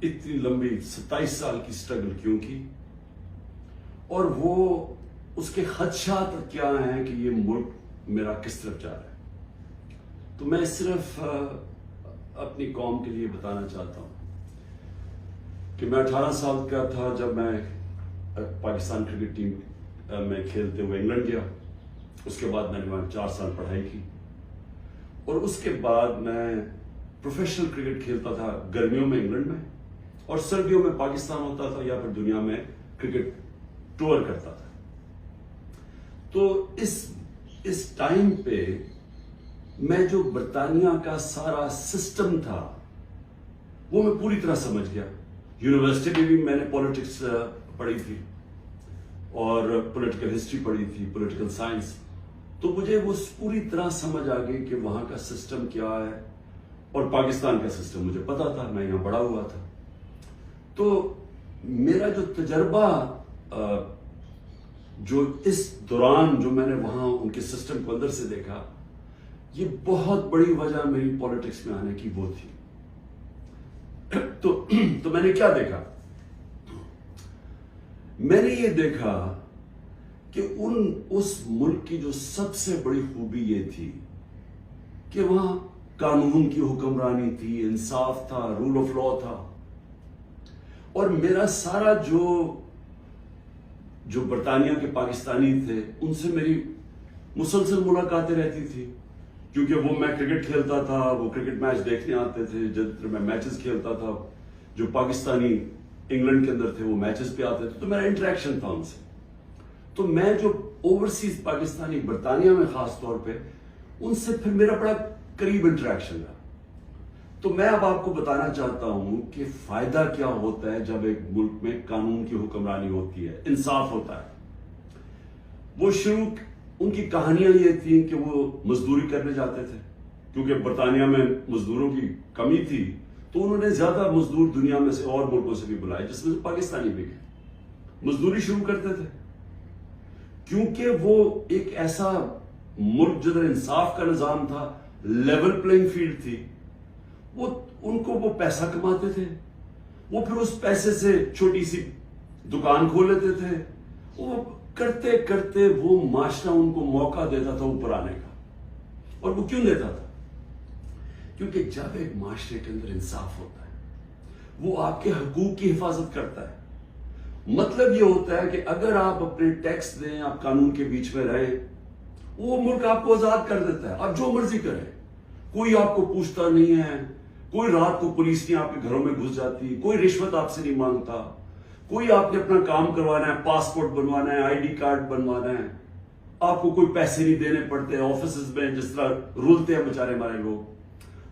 اتنی لمبی 27 سال کی سٹرگل کیوں کی اور وہ اس کے خدشات کیا ہیں کہ یہ ملک میرا کس طرف جا رہا ہے. تو میں صرف اپنی قوم کے لیے بتانا چاہتا ہوں کہ میں 18 سال کا تھا جب میں پاکستان کرکٹ ٹیم میں کھیلتے ہوئے انگلینڈ گیا. اس کے بعد میں نے وہاں 4 سال پڑھائی کی اور اس کے بعد میں پروفیشنل کرکٹ کھیلتا تھا گرمیوں میں انگلینڈ میں اور سردیوں میں پاکستان ہوتا تھا یا پھر دنیا میں کرکٹ ٹور کرتا تھا. تو اس ٹائم پہ میں جو برطانیہ کا سارا سسٹم تھا وہ میں پوری طرح سمجھ گیا. یونیورسٹی میں بھی میں نے پولیٹکس پڑھی تھی اور پولیٹیکل ہسٹری پڑھی تھی, پولیٹیکل سائنس. تو مجھے وہ پوری طرح سمجھ آ گئی کہ وہاں کا سسٹم کیا ہے اور پاکستان کا سسٹم مجھے پتا تھا, میں یہاں بڑا ہوا تھا. تو میرا جو تجربہ جو اس دوران جو میں نے وہاں ان کے سسٹم کو اندر سے دیکھا, یہ بہت بڑی وجہ میری پولیٹکس میں آنے کی وہ تھی. تو میں نے کیا دیکھا؟ میں نے یہ دیکھا کہ اس ملک کی جو سب سے بڑی خوبی یہ تھی کہ وہاں قانون کی حکمرانی تھی, انصاف تھا, رول آف لا تھا. اور میرا سارا جو برطانیہ کے پاکستانی تھے ان سے میری مسلسل ملاقاتیں رہتی تھی کیونکہ وہ میں کرکٹ کھیلتا تھا, وہ کرکٹ میچ دیکھنے آتے تھے. جب میں میچز کھیلتا تھا جو پاکستانی انگلینڈ کے اندر تھے وہ میچز پہ آتے تھے, تو میرا انٹریکشن تھا ان سے. تو میں جو اوورسیز پاکستانی برطانیہ میں خاص طور پہ ان سے پھر میرا بڑا قریب انٹریکشن رہا. تو میں اب آپ کو بتانا چاہتا ہوں کہ فائدہ کیا ہوتا ہے جب ایک ملک میں قانون کی حکمرانی ہوتی ہے, انصاف ہوتا ہے. وہ شروع ان کی کہانیاں یہ تھیں کہ وہ مزدوری کرنے جاتے تھے کیونکہ برطانیہ میں مزدوروں کی کمی تھی, تو انہوں نے زیادہ مزدور دنیا میں سے اور ملکوں سے بھی بلائے جس میں سے پاکستانی بھی گئے. مزدوری شروع کرتے تھے کیونکہ وہ ایک ایسا ملک جدھر انصاف کا نظام تھا, لیول پلینگ فیلڈ تھی. ان کو وہ پیسہ کماتے تھے, وہ پھر اس پیسے سے چھوٹی سی دکان کھول لیتے تھے. وہ کرتے کرتے وہ معاشرہ ان کو موقع دیتا تھا اوپر آنے کا. اور وہ کیوں دیتا تھا؟ کیونکہ جب ایک معاشرے کے اندر انصاف ہوتا ہے وہ آپ کے حقوق کی حفاظت کرتا ہے. مطلب یہ ہوتا ہے کہ اگر آپ اپنے ٹیکس دیں, آپ قانون کے بیچ میں رہیں, وہ ملک آپ کو آزاد کر دیتا ہے, آپ جو مرضی کریں. کوئی آپ کو پوچھتا نہیں ہے, کوئی رات کو پولیس نہیں آپ کے گھروں میں گھس جاتی, کوئی رشوت آپ سے نہیں مانگتا, کوئی آپ نے اپنا کام کروانا ہے, پاسپورٹ بنوانا ہے, آئی ڈی کارڈ بنوانا ہے, آپ کو کوئی پیسے نہیں دینے پڑتے. آفیسز میں جس طرح رولتے ہیں بیچارے ہمارے لوگ,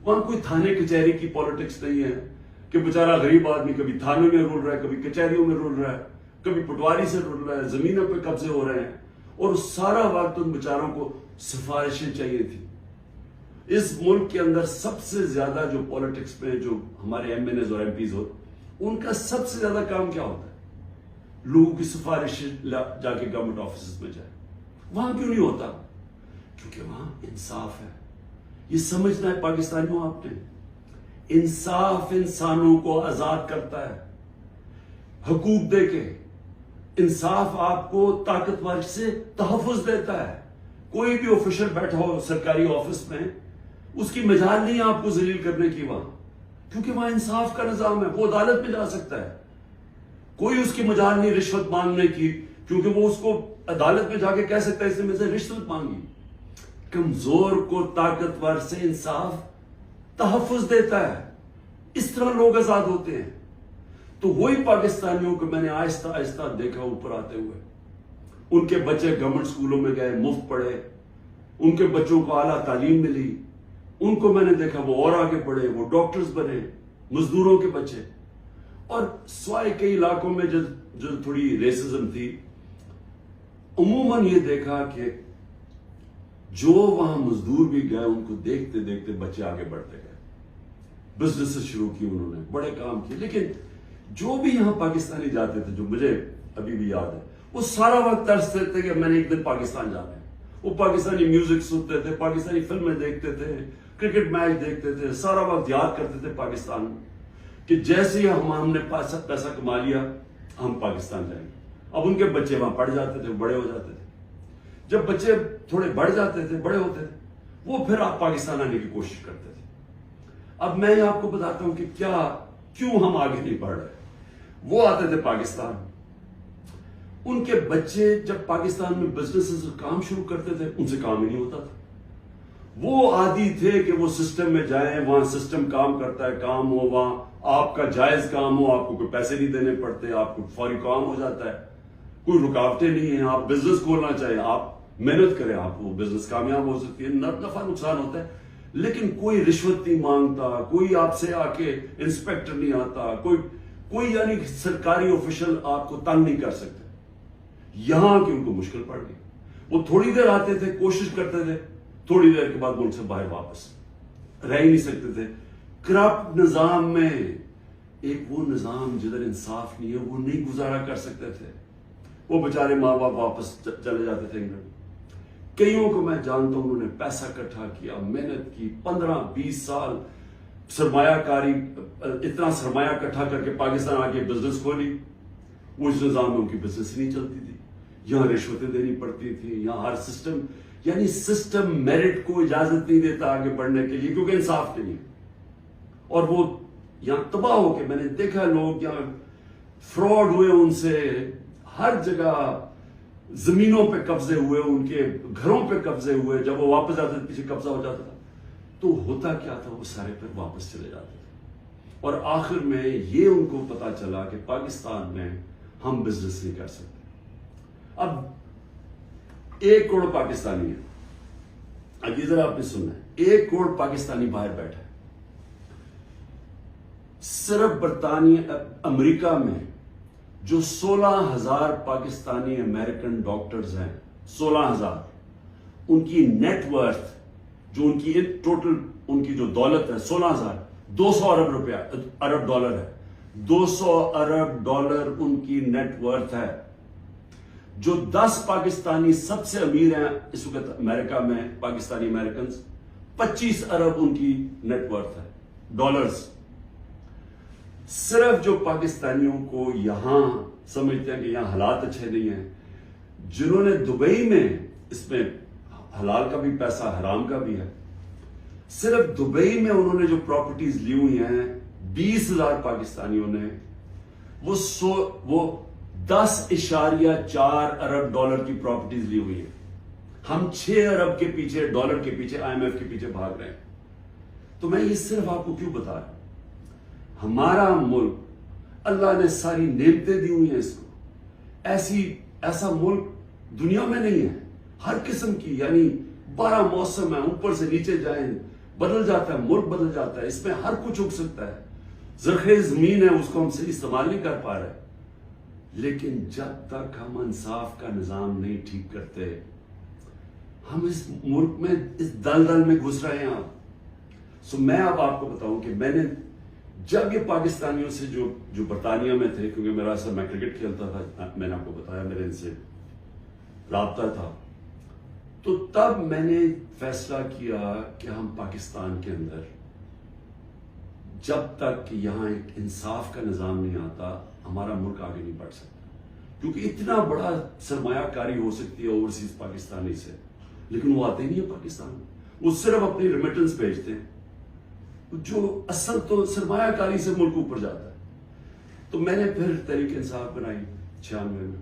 وہاں کوئی تھانے کچہری کی پالیٹکس نہیں ہے کہ بیچارہ غریب آدمی کبھی تھانے میں رول رہا ہے, کبھی کچہریوں میں رول رہا ہے, کبھی پٹواری سے رول رہا ہے, زمینوں پہ قبضے ہو رہے ہیں, اور سارا وقت ان بیچاروں کو سفارشیں چاہیے تھی. اس ملک کے اندر سب سے زیادہ جو پولیٹکس میں جو ہمارے ایم این ایز اور ایم پیز ہو, ان کا سب سے زیادہ کام کیا ہوتا ہے؟ لوگوں کی سفارش جا کے گورنمنٹ آفیسز میں جائے. وہاں کیوں نہیں ہوتا؟ کیونکہ وہاں انصاف ہے. یہ سمجھنا ہے پاکستانیوں آپ نے, انصاف انسانوں کو آزاد کرتا ہے حقوق دے کے. انصاف آپ کو طاقتور سے تحفظ دیتا ہے. کوئی بھی آفیشل بیٹھا ہو سرکاری آفس میں, اس کی مجال نہیں آپ کو ذلیل کرنے کی وہاں, کیونکہ وہاں انصاف کا نظام ہے. وہ عدالت میں جا سکتا ہے. کوئی اس کی مجال نہیں رشوت مانگنے کی, کیونکہ وہ اس کو عدالت میں جا کے کہہ سکتا ہے اس نے مجھ سے رشوت مانگی. کمزور کو طاقتور سے انصاف تحفظ دیتا ہے. اس طرح لوگ آزاد ہوتے ہیں. تو وہی پاکستانیوں کو میں نے آہستہ آہستہ دیکھا اوپر آتے ہوئے. ان کے بچے گورنمنٹ اسکولوں میں گئے, مفت پڑھے, ان کے بچوں کو اعلیٰ تعلیم ملی. ان کو میں نے دیکھا وہ اور آگے پڑھے, وہ ڈاکٹرز بنے, مزدوروں کے بچے. اور سوائے کئی علاقوں میں جو تھوڑی ریسزم تھی، عموماً یہ دیکھا کہ جو وہاں مزدور بھی گئے ان کو دیکھتے دیکھتے بچے آگے بڑھتے گئے، بزنس شروع کی انہوں نے، بڑے کام کیے. لیکن جو بھی یہاں پاکستانی جاتے تھے، جو مجھے ابھی بھی یاد ہے، وہ سارا وقت ترستے تھے کہ میں نے ایک دن پاکستان جانا ہے. وہ پاکستانی میوزک سنتے تھے، پاکستانی فلمیں دیکھتے تھے، کرکٹ میچ دیکھتے تھے، سارا وقت یاد کرتے تھے پاکستان کہ جیسے ہی ہم نے پیسہ کما لیا ہم پاکستان جائیں گے. اب ان کے بچے وہاں پڑھ جاتے تھے، بڑے ہو جاتے تھے. جب بچے تھوڑے بڑھ جاتے تھے، بڑے ہوتے تھے، وہ پھر آپ پاکستان آنے کی کوشش کرتے تھے. اب میں آپ کو بتاتا ہوں کہ کیوں ہم آگے نہیں بڑھ رہے. وہ آتے تھے پاکستان، ان کے بچے جب پاکستان میں بزنس کام شروع کرتے تھے ان سے کام ہی نہیں ہوتا تھا. وہ عادی تھے کہ وہ سسٹم میں جائیں، وہاں سسٹم کام کرتا ہے، کام ہو، وہاں آپ کا جائز کام ہو، آپ کو کوئی پیسے نہیں دینے پڑتے، آپ کو فوری کام ہو جاتا ہے، کوئی رکاوٹیں نہیں ہیں. آپ بزنس کھولنا چاہیں، آپ محنت کریں، آپ وہ بزنس کامیاب ہو سکتی ہے. نفع نقصان ہوتا ہے لیکن کوئی رشوت نہیں مانگتا، کوئی آپ سے آ کے انسپیکٹر نہیں آتا، کوئی یعنی سرکاری آفیشل آپ کو تنگ نہیں کر سکتے. یہاں کی ان کو مشکل پڑ گئی. وہ تھوڑی دیر آتے تھے، کوشش کرتے تھے، تھوڑی دیر کے بعد ملک سے باہر واپس رہ ہی نہیں سکتے تھے. کرپٹ نظام میں ایک وہ نظام جدھر انصاف نہیں ہے وہ نہیں گزارا کر سکتے تھے. وہ بیچارے ماں باپ واپس چلے جاتے تھے انگلینڈ. کئیوں کو میں جانتا ہوں انہوں نے پیسہ اکٹھا کیا، محنت کی، 15-20 سال سرمایہ کاری، اتنا سرمایہ اکٹھا کر کے پاکستان آ کے بزنس کھولی. وہ اس نظام میں ان کی بزنس نہیں چلتی تھی، یہاں رشوتیں دینی پڑتی تھی، یہاں ہر سسٹم یعنی سسٹم میرٹ کو اجازت نہیں دیتا آگے بڑھنے کے لیے کیونکہ انصاف نہیں ہے. اور وہ یہاں تباہ ہو کے میں نے دیکھا لوگ یہاں فراڈ ہوئے، ان سے ہر جگہ زمینوں پہ قبضے ہوئے، ان کے گھروں پہ قبضے ہوئے. جب وہ واپس آتے تھے پیچھے قبضہ ہو جاتا تھا. تو ہوتا کیا تھا، وہ سارے پھر واپس چلے جاتے تھے. اور آخر میں یہ ان کو پتا چلا کہ پاکستان میں ہم بزنس نہیں کر سکتے. اب 1 کروڑ پاکستانی ہے. اب یہ ذرا آپ نے سننا ہے، 1 کروڑ پاکستانی باہر بیٹھا ہے. صرف برطانیہ امریکہ میں جو 16,000 پاکستانی امریکن ڈاکٹرز ہیں، 16,000، ان کی نیٹ ورتھ جو ان کی ٹوٹل ان کی جو دولت ہے 16,000، 200 ارب روپیہ ارب ڈالر ہے. 200 ارب ڈالر ان کی نیٹ ورتھ ہے. جو 10 پاکستانی سب سے امیر ہیں اس وقت امریکہ میں، پاکستانی امریکنز، 25 ارب ان کی نیٹ ورتھ ہے ڈالرز. صرف جو پاکستانیوں کو یہاں سمجھتے ہیں کہ یہاں حالات اچھے نہیں ہیں، جنہوں نے دبئی میں، اس میں حلال کا بھی پیسہ حرام کا بھی ہے، صرف دبئی میں انہوں نے جو پراپرٹیز لی ہوئی ہیں 20,000 پاکستانیوں نے، وہ 10.4 ارب ڈالر کی پراپرٹیز لی ہوئی ہیں. ہم 6 ارب کے پیچھے، ڈالر کے پیچھے، IMF کے پیچھے بھاگ رہے ہیں. تو میں یہ صرف آپ کو کیوں بتا رہا ہوں، ہمارا ملک اللہ نے ساری نعمتیں دی ہوئی ہیں اس کو. ایسا ملک دنیا میں نہیں ہے. ہر قسم کی یعنی 12 موسم ہے، اوپر سے نیچے جائیں بدل جاتا ہے، ملک بدل جاتا ہے، اس میں ہر کچھ اگ سکتا ہے. زرخیز زمین ہے، اس کو ہم صحیح استعمال نہیں کر پا رہے. لیکن جب تک ہم انصاف کا نظام نہیں ٹھیک کرتے، ہم اس ملک میں اس دلدل میں گھس رہے ہیں. سو میں اب آپ کو بتاؤں کہ میں نے جب یہ پاکستانیوں سے جو برطانیہ میں تھے، کیونکہ میرا اصل میں کرکٹ کھیلتا تھا، میں نے آپ کو بتایا میرے ان سے رابطہ تھا، تو تب میں نے فیصلہ کیا کہ ہم پاکستان کے اندر جب تک یہاں ایک انصاف کا نظام نہیں آتا ہمارا ملک آگے نہیں بڑھ سکتا. کیونکہ اتنا بڑا سرمایہ کاری ہو سکتی ہے اوورسیز پاکستانی سے، لیکن وہ آتے نہیں ہیں پاکستان میں. وہ صرف اپنی ریمیٹنس بھیجتے ہیں، جو اصل تو سرمایہ کاری سے ملک اوپر جاتا ہے. تو میں نے پھر تحریک انصاف بنائی 96 میں،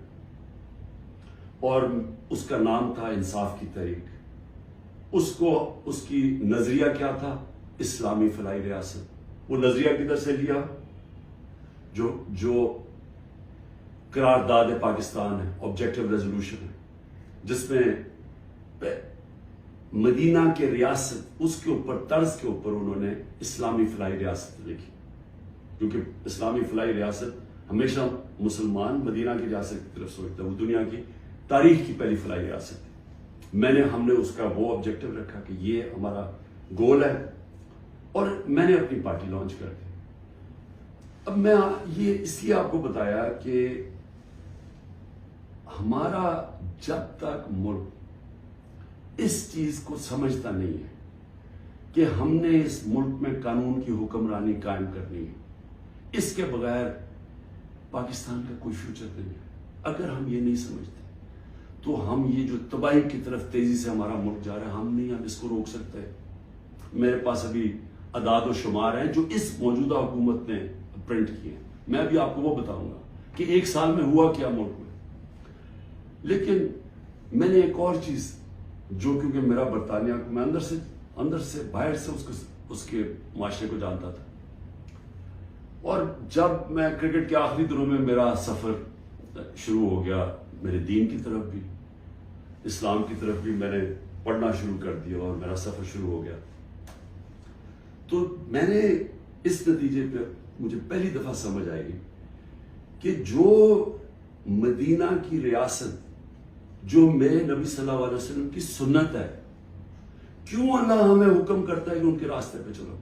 اور اس کا نام تھا انصاف کی تحریک. اس کی نظریہ کیا تھا؟ اسلامی فلاحی ریاست. وہ نظریہ کدھر سے لیا؟ جو قرارداد پاکستان ہے، آبجیکٹو ریزولوشن ہے، جس میں مدینہ کے ریاست، اس کے اوپر طرز کے اوپر انہوں نے اسلامی فلاحی ریاست لکھی. کیونکہ اسلامی فلاحی ریاست ہمیشہ مسلمان مدینہ کی ریاست کی طرف سوچتا ہے، وہ دنیا کی تاریخ کی پہلی فلاحی ریاست ہے۔ ہم نے اس کا وہ آبجیکٹو رکھا کہ یہ ہمارا گول ہے، اور میں نے اپنی پارٹی لانچ کر دی۔ اب میں یہ اس لیے آپ کو بتایا کہ ہمارا جب تک ملک اس چیز کو سمجھتا نہیں ہے کہ ہم نے اس ملک میں قانون کی حکمرانی قائم کرنی ہے، اس کے بغیر پاکستان کا کوئی فیوچر نہیں ہے۔ اگر ہم یہ نہیں سمجھتے تو ہم یہ جو تباہی کی طرف تیزی سے ہمارا ملک جا رہا ہے، ہم اس کو روک سکتے۔ میرے پاس ابھی اعداد و شمار ہیں جو اس موجودہ حکومت نے پرنٹ کیے ہیں، میں ابھی آپ کو وہ بتاؤں گا کہ ایک سال میں ہوا کیا ملک میں۔ لیکن میں نے ایک اور چیز جو کیونکہ میرا برطانیہ میں اندر سے باہر سے اس کے معاشرے کو جانتا تھا، اور جب میں کرکٹ کے آخری دنوں میں میرا سفر شروع ہو گیا، میرے دین کی طرف بھی اسلام کی طرف بھی میں نے پڑھنا شروع کر دیا اور میرا سفر شروع ہو گیا، تو میں نے اس نتیجے پہ مجھے پہلی دفعہ سمجھ آئی کہ جو مدینہ کی ریاست جو میرے نبی صلی اللہ علیہ وسلم کی سنت ہے، کیوں اللہ ہمیں حکم کرتا ہے کہ ان کے راستے پہ چلو؟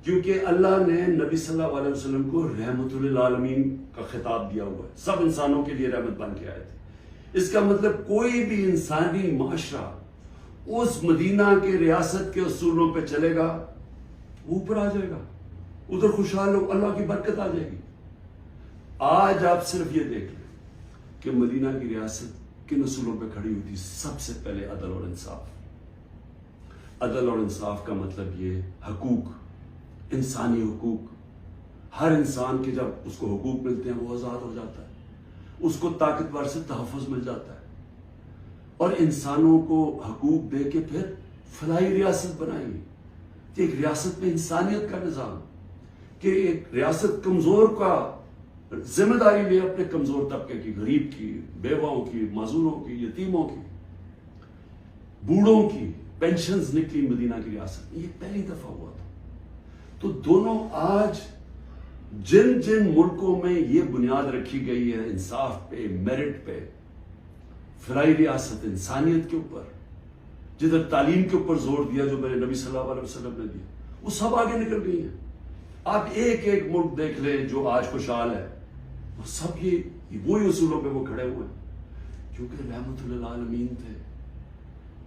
کیونکہ اللہ نے نبی صلی اللہ علیہ وسلم کو رحمت للعالمین کا خطاب دیا ہوا ہے، سب انسانوں کے لیے رحمت بن کے آئے تھے۔ اس کا مطلب کوئی بھی انسانی معاشرہ اس مدینہ کے ریاست کے اصولوں پہ چلے گا، اوپر آ جائے گا، ادھر خوشحال ہو، اللہ کی برکت آ جائے گی۔ آج آپ صرف یہ دیکھ لیں کہ مدینہ کی ریاست کن اصولوں پہ کھڑی ہوئی تھی؟ سب سے پہلے عدل اور انصاف۔ عدل اور انصاف کا مطلب یہ حقوق، انسانی حقوق، ہر انسان کے جب اس کو حقوق ملتے ہیں وہ آزاد ہو جاتا ہے، اس کو طاقتور سے تحفظ مل جاتا ہے، اور انسانوں کو حقوق دے کے پھر فلاحی ریاست بنائی کہ ایک ریاست میں انسانیت کا نظام، کہ ایک ریاست کمزور کا ذمہ داری لے اپنے کمزور طبقے کی، غریب کی، بیواؤں کی، معذوروں کی، یتیموں کی، بوڑھوں کی پینشنز نکلی مدینہ کی ریاست میں، یہ پہلی دفعہ ہوا تھا۔ تو دونوں آج جن جن ملکوں میں یہ بنیاد رکھی گئی ہے انصاف پہ، میرٹ پہ، فلاحی ریاست، انسانیت کے اوپر، جدھر تعلیم کے اوپر زور دیا جو میرے نبی صلی اللہ علیہ وسلم نے دیا، وہ سب آگے نکل گئی ہیں۔ آپ ایک ایک ملک دیکھ لیں جو آج خوشحال ہے، وہ سب یہ وہی اصولوں پہ وہ کھڑے ہوئے ہیں، کیونکہ رحمت للعالمین تھے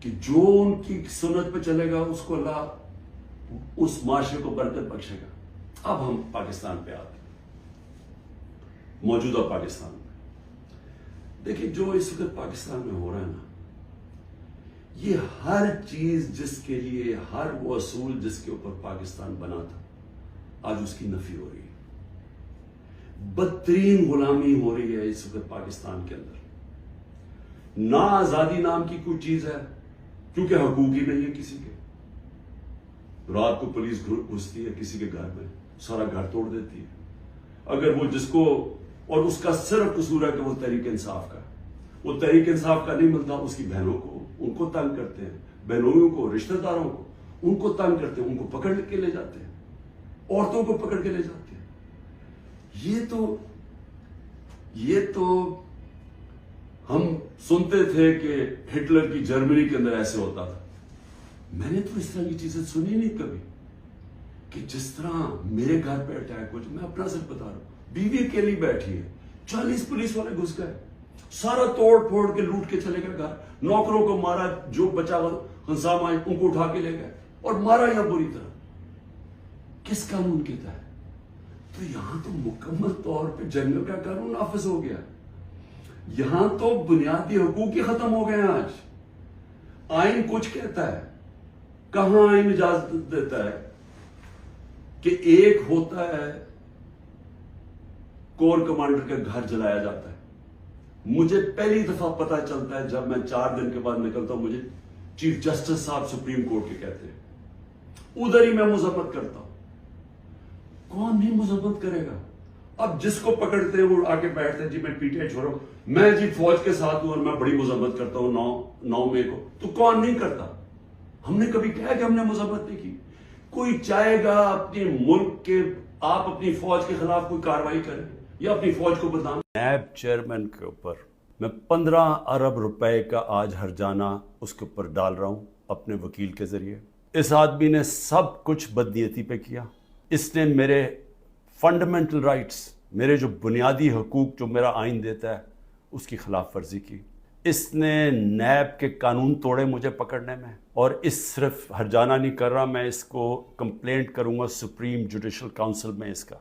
کہ جو ان کی سنت پہ چلے گا اس کو اللہ اس معاشرے کو برکت بخشے گا۔ اب ہم پاکستان پہ آتے ہیں، موجودہ پاکستان میں دیکھیں جو اس وقت پاکستان میں ہو رہا ہے نا، یہ ہر چیز جس کے لیے، ہر وہ اصول جس کے اوپر پاکستان بنا تھا، آج اس کی نفی ہو رہی ہے۔ بدترین غلامی ہو رہی ہے اس وقت پاکستان کے اندر۔ نہ آزادی نام کی کوئی چیز ہے، کیونکہ حقوق ہی نہیں ہے کسی کے۔ رات کو پولیس گھستی ہے کسی کے گھر میں، سارا گھر توڑ دیتی ہے، اگر وہ جس کو، اور اس کا صرف قصور ہے کہ وہ تحریک انصاف کا، وہ تحریک انصاف کا نہیں ملتا، اس کی بہنوں کو، ان کو تنگ کرتے ہیں، بہنوئیوں کو، رشتہ داروں کو، ان کو تنگ کرتے ہیں، ان کو پکڑ کے لے جاتے ہیں، عورتوں کو پکڑ کے لے جاتے ہیں۔ یہ تو ہم سنتے تھے کہ ہٹلر کی جرمنی کے اندر ایسے ہوتا تھا، میں نے تو اس طرح کی چیزیں سنی نہیں کبھی، کہ جس طرح میرے گھر پہ اٹیک ہو، میں اپنا صرف بتا رہا ہوں، بیوی اکیلی بیٹھی ہے، 40 پولیس والے گھس گئے، سارا توڑ پھوڑ کے لوٹ کے چلے گئے گھر، نوکروں کو مارا، جو بچا ہنسام آئے ان کو اٹھا کے لے گئے اور مارا یا بری طرح۔ کس قانون کے تحت؟ تو یہاں تو مکمل طور پہ جنگل کا قانون نافذ ہو گیا، یہاں تو بنیادی حقوق ہی ختم ہو گئے ہیں۔ آج آئین کچھ کہتا ہے، کہاں آئین اجازت دیتا ہے کہ ایک ہوتا ہے کور کمانڈر کا گھر جلایا جاتا ہے۔ مجھے پہلی دفعہ پتا چلتا ہے جب میں 4 دن کے بعد نکلتا ہوں، مجھے چیف جسٹس صاحب سپریم کورٹ کے کہتے ہیں، ادھر ہی میں مذمت کرتا ہوں۔ کون نہیں مذمت کرے گا؟ اب جس کو پکڑتے ہیں وہ آگے بیٹھتے ہیں، جی میں پی ٹی آئی چھوڑو، میں جی فوج کے ساتھ ہوں اور میں بڑی مذمت کرتا ہوں 9 مئی کو، تو کون نہیں کرتا؟ ہم نے کبھی کہا کہ ہم نے مذمت نہیں کی؟ کوئی چاہے گا اپنے ملک کے آپ اپنی فوج کے خلاف کوئی کاروائی کریں یا اپنی فوج کو بدنام. نیب چیئرمین کے اوپر میں 15 ارب روپے کا آج ہرجانہ اس کے اوپر ڈال رہا ہوں اپنے وکیل کے ذریعے. اس آدمی نے سب کچھ بدنیتی پہ کیا. اس نے میرے فنڈامنٹل رائٹس، میرے جو بنیادی حقوق جو میرا آئین دیتا ہے، اس کی خلاف ورزی کی. اس نے نیب کے قانون توڑے مجھے پکڑنے میں. اور اس صرف ہرجانہ نہیں کر رہا، میں اس کو کمپلینٹ کروں گا سپریم جوڈیشل کاؤنسل میں. اس کا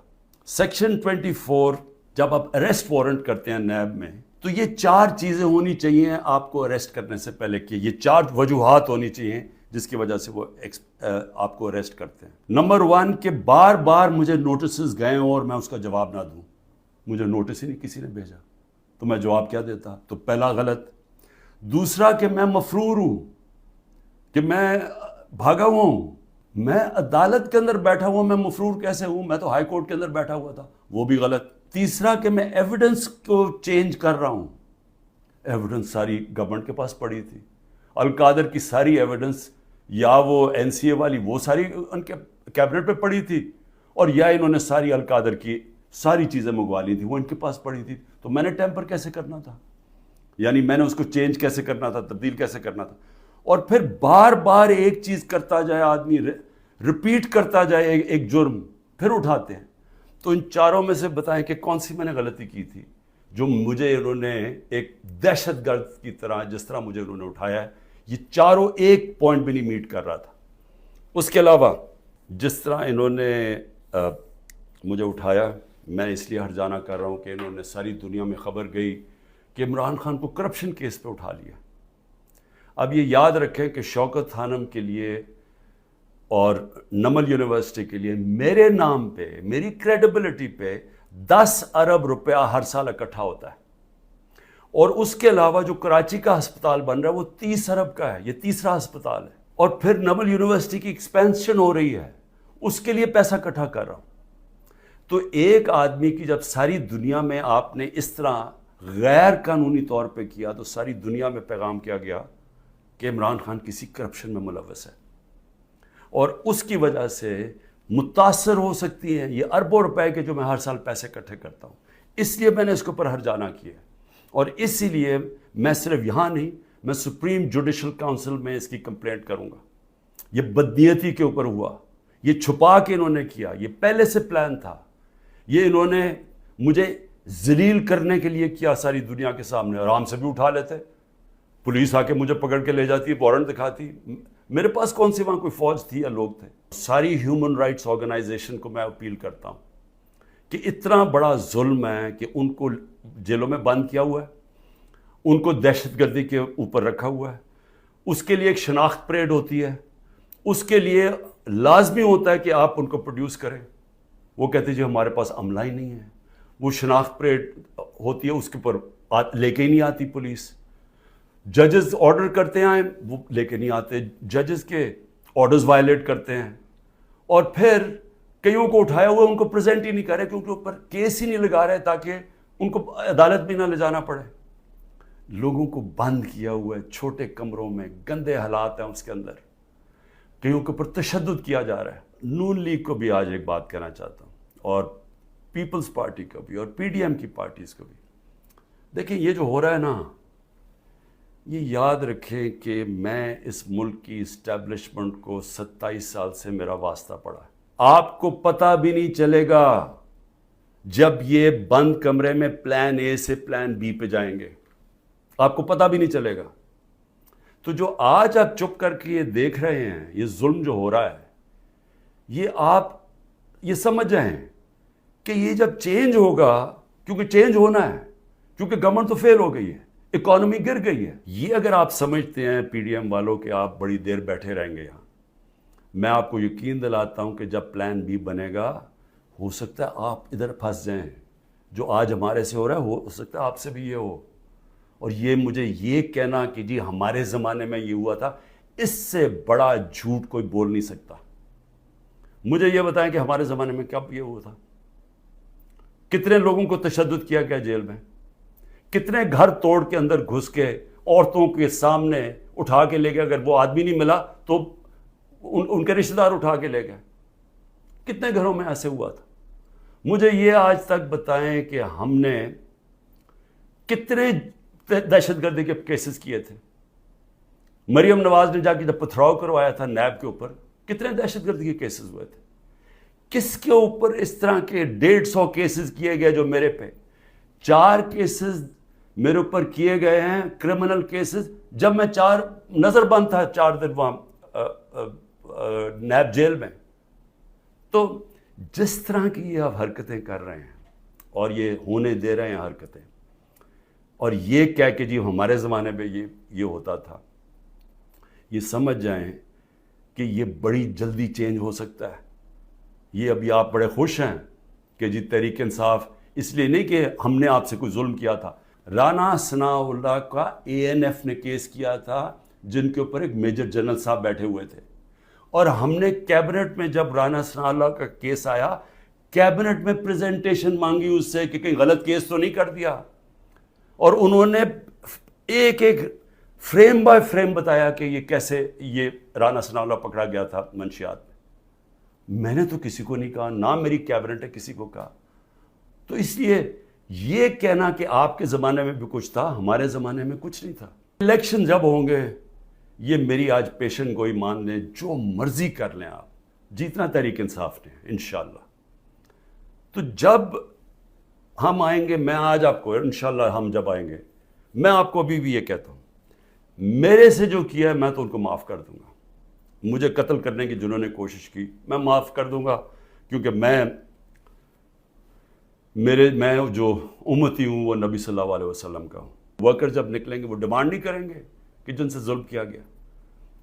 سیکشن 24 جب آپ اریسٹ وارنٹ کرتے ہیں نیب میں، تو یہ 4 چیزیں ہونی چاہیے آپ کو اریسٹ کرنے سے پہلے کہ یہ 4 وجوہات ہونی چاہیے جس کی وجہ سے وہ آپ کو اریسٹ کرتے ہیں. نمبر 1 کہ بار بار مجھے نوٹسز گئے اور میں اس کا جواب نہ دوں. مجھے نوٹس ہی نہیں کسی نے بھیجا تو میں جواب کیا دیتا؟ تو پہلا غلط. دوسرا کہ میں مفرور ہوں، کہ میں بھاگا ہوا ہوں. میں عدالت کے اندر بیٹھا ہوا، میں مفرور کیسے ہوں؟ میں تو ہائی کورٹ کے اندر بیٹھا ہوا تھا، وہ بھی غلط. تیسرا کہ میں ایویڈنس کو چینج کر رہا ہوں. ایویڈنس ساری گورنمنٹ کے پاس پڑی تھی. القادر کی ساری ایویڈنس یا وہ این سی اے والی وہ ساری ان کے کیبنٹ پہ پڑی تھی، اور یا انہوں نے ساری القادر کی ساری چیزیں منگوا لی تھی، وہ ان کے پاس پڑی تھی. تو میں نے ٹیمپر کیسے کرنا تھا؟ یعنی میں نے اس کو چینج کیسے کرنا تھا، تبدیل کیسے کرنا تھا؟ اور پھر بار بار ایک چیز کرتا جائے آدمی، ریپیٹ کرتا جائے ایک جرم، پھر اٹھاتے ہیں. تو ان 4 میں سے بتائیں کہ کون سی میں نے غلطی کی تھی جو مجھے انہوں نے ایک دہشت گرد کی طرح جس طرح مجھے انہوں نے اٹھایا ہے. یہ 4 ایک پوائنٹ بھی نہیں میٹ کر رہا تھا. اس کے علاوہ جس طرح انہوں نے مجھے اٹھایا، میں اس لیے ہرجانہ کر رہا ہوں کہ انہوں نے ساری دنیا میں خبر گئی کہ عمران خان کو کرپشن کیس پہ اٹھا لیا. اب یہ یاد رکھیں کہ شوکت خانم کے لیے اور نمل یونیورسٹی کے لیے میرے نام پہ، میری کریڈیبلٹی پہ 10 ارب روپیہ ہر سال اکٹھا ہوتا ہے. اور اس کے علاوہ جو کراچی کا ہسپتال بن رہا ہے وہ 30 ارب کا ہے. یہ تیسرا ہسپتال ہے. اور پھر نمل یونیورسٹی کی ایکسپینشن ہو رہی ہے، اس کے لیے پیسہ اکٹھا کر رہا ہوں. تو ایک آدمی کی جب ساری دنیا میں آپ نے اس طرح غیر قانونی طور پہ کیا، تو ساری دنیا میں پیغام کیا گیا کہ عمران خان کسی کرپشن میں ملوث ہے، اور اس کی وجہ سے متاثر ہو سکتی ہیں یہ اربوں روپے کے جو میں ہر سال پیسے اکٹھے کرتا ہوں. اس لیے میں نے اس کے اوپر ہرجانہ کیا، اور اسی لیے میں صرف یہاں نہیں، میں سپریم جوڈیشل کاؤنسل میں اس کی کمپلینٹ کروں گا. یہ بدنیتی کے اوپر ہوا، یہ چھپا کے انہوں نے کیا، یہ پہلے سے پلان تھا. یہ انہوں نے مجھے ذلیل کرنے کے لیے کیا ساری دنیا کے سامنے. آرام سے بھی اٹھا لیتے، پولیس آ کے مجھے پکڑ کے لے جاتی، وارنٹ دکھاتی. میرے پاس کون سی وہاں کوئی فوج تھی یا لوگ تھے؟ ساری ہیومن رائٹس آرگنائزیشن کو میں اپیل کرتا ہوں کہ اتنا بڑا ظلم ہے کہ ان کو جیلوں میں بند کیا ہوا ہے، ان کو دہشت گردی کے اوپر رکھا ہوا ہے. اس کے لیے ایک شناخت پریڈ ہوتی ہے، اس کے لیے لازمی ہوتا ہے کہ آپ ان کو پروڈیوس کریں. وہ کہتے جی ہمارے پاس عملہ ہی نہیں ہے. وہ شناخت پریڈ ہوتی ہے، اس کے اوپر لے کے ہی نہیں آتی پولیس. ججز آرڈر کرتے ہیں وہ لے کے نہیں آتے، ججز کے آرڈرز وائلیٹ کرتے ہیں. اور پھر کئیوں کو اٹھایا ہوا ان کو پریزنٹ ہی نہیں کر رہے کیونکہ اوپر کیس ہی نہیں لگا رہے تاکہ ان کو عدالت بھی نہ لے جانا پڑے. لوگوں کو بند کیا ہوا ہے چھوٹے کمروں میں، گندے حالات ہیں اس کے اندر، کئیوں کے اوپر تشدد کیا جا رہا ہے. نون لیگ کو بھی آج ایک بات کہنا چاہتا ہوں، اور پیپلز پارٹی کو بھی، اور پی ڈی ایم کی پارٹیز کو بھی. دیکھیں یہ جو ہو رہا ہے نا، یہ یاد رکھیں کہ میں اس ملک کی اسٹیبلشمنٹ کو 27 سال سے میرا واسطہ پڑا ہے. آپ کو پتہ بھی نہیں چلے گا جب یہ بند کمرے میں پلان اے سے پلان بی پہ جائیں گے، آپ کو پتہ بھی نہیں چلے گا. تو جو آج آپ چپ کر کے یہ دیکھ رہے ہیں، یہ ظلم جو ہو رہا ہے، یہ آپ یہ سمجھ جائیں کہ یہ جب چینج ہوگا، کیونکہ چینج ہونا ہے، کیونکہ گورنمنٹ تو فیل ہو گئی ہے، اکانومی گر گئی ہے. یہ اگر آپ سمجھتے ہیں پی ڈی ایم والوں کہ آپ بڑی دیر بیٹھے رہیں گے یہاں، میں آپ کو یقین دلاتا ہوں کہ جب پلان بی بنے گا، ہو سکتا ہے آپ ادھر پھنس جائیں. جو آج ہمارے سے ہو رہا ہے ہو سکتا ہے آپ سے بھی یہ ہو. اور یہ مجھے یہ کہنا کہ جی ہمارے زمانے میں یہ ہوا تھا، اس سے بڑا جھوٹ کوئی بول نہیں سکتا. مجھے یہ بتائیں کہ ہمارے زمانے میں کب یہ ہوا تھا؟ کتنے لوگوں کو تشدد کیا گیا جیل میں؟ کتنے گھر توڑ کے اندر گھس کے عورتوں کے سامنے اٹھا کے لے گئے؟ اگر وہ آدمی نہیں ملا تو ان کے رشتہ دار اٹھا کے لے گئے. کتنے گھروں میں ایسے ہوا تھا؟ مجھے یہ آج تک بتائیں کہ ہم نے کتنے دہشت گردی کے کیسز کیے تھے. مریم نواز نے جا کے جب پتھراؤ کروایا تھا نیب کے اوپر, کتنے دہشت گردی کے کیسز ہوئے تھے. کس کے اوپر اس طرح کے 150 کیسز کیے گئے جو میرے پہ 4 کیسز میرے اوپر کیے گئے ہیں کرمنل کیسز, جب میں نظر بند تھا 4 دن وہاں نیب جیل میں. تو جس طرح کی یہ آپ حرکتیں کر رہے ہیں اور یہ ہونے دے رہے ہیں حرکتیں, اور یہ کہہ کہ جی ہمارے زمانے میں یہ ہوتا تھا, یہ سمجھ جائیں کہ یہ بڑی جلدی چینج ہو سکتا ہے. یہ ابھی آپ بڑے خوش ہیں کہ جی تحریک انصاف, اس لیے نہیں کہ ہم نے آپ سے کوئی ظلم کیا تھا. رانا ثناء اللہ کا ANF نے کیس کیا تھا جن کے اوپر ایک میجر جنرل صاحب بیٹھے ہوئے تھے, اور ہم نے کیبنٹ میں جب رانا ثناء اللہ کا کیس آیا کیبنٹ میں پریزنٹیشن مانگی اس سے کہ کہیں غلط کیس تو نہیں کر دیا, اور انہوں نے ایک ایک فریم بائی فریم بتایا کہ یہ کیسے یہ رانا ثناء اللہ پکڑا گیا تھا منشیات میں. میں نے تو کسی کو نہیں کہا, نہ میری کیبنٹ نے کسی کو کہا. تو اس لیے یہ کہنا کہ آپ کے زمانے میں بھی کچھ تھا, ہمارے زمانے میں کچھ نہیں تھا. الیکشن جب ہوں گے, یہ میری آج پیشن گوئی مان لیں, جو مرضی کر لیں آپ, جیتنا تحریک انصاف نے انشاءاللہ. تو جب ہم آئیں گے, میں آج آپ کو انشاءاللہ ہم جب آئیں گے, میں آپ کو ابھی بھی یہ کہتا ہوں, میرے سے جو کیا ہے میں تو ان کو معاف کر دوں گا. مجھے قتل کرنے کی جنہوں نے کوشش کی میں معاف کر دوں گا, کیونکہ میں جو امتی ہوں وہ نبی صلی اللہ علیہ وسلم کا ہوں. ورکر جب نکلیں گے وہ ڈیمانڈ نہیں کریں گے کہ جن سے ظلم کیا گیا.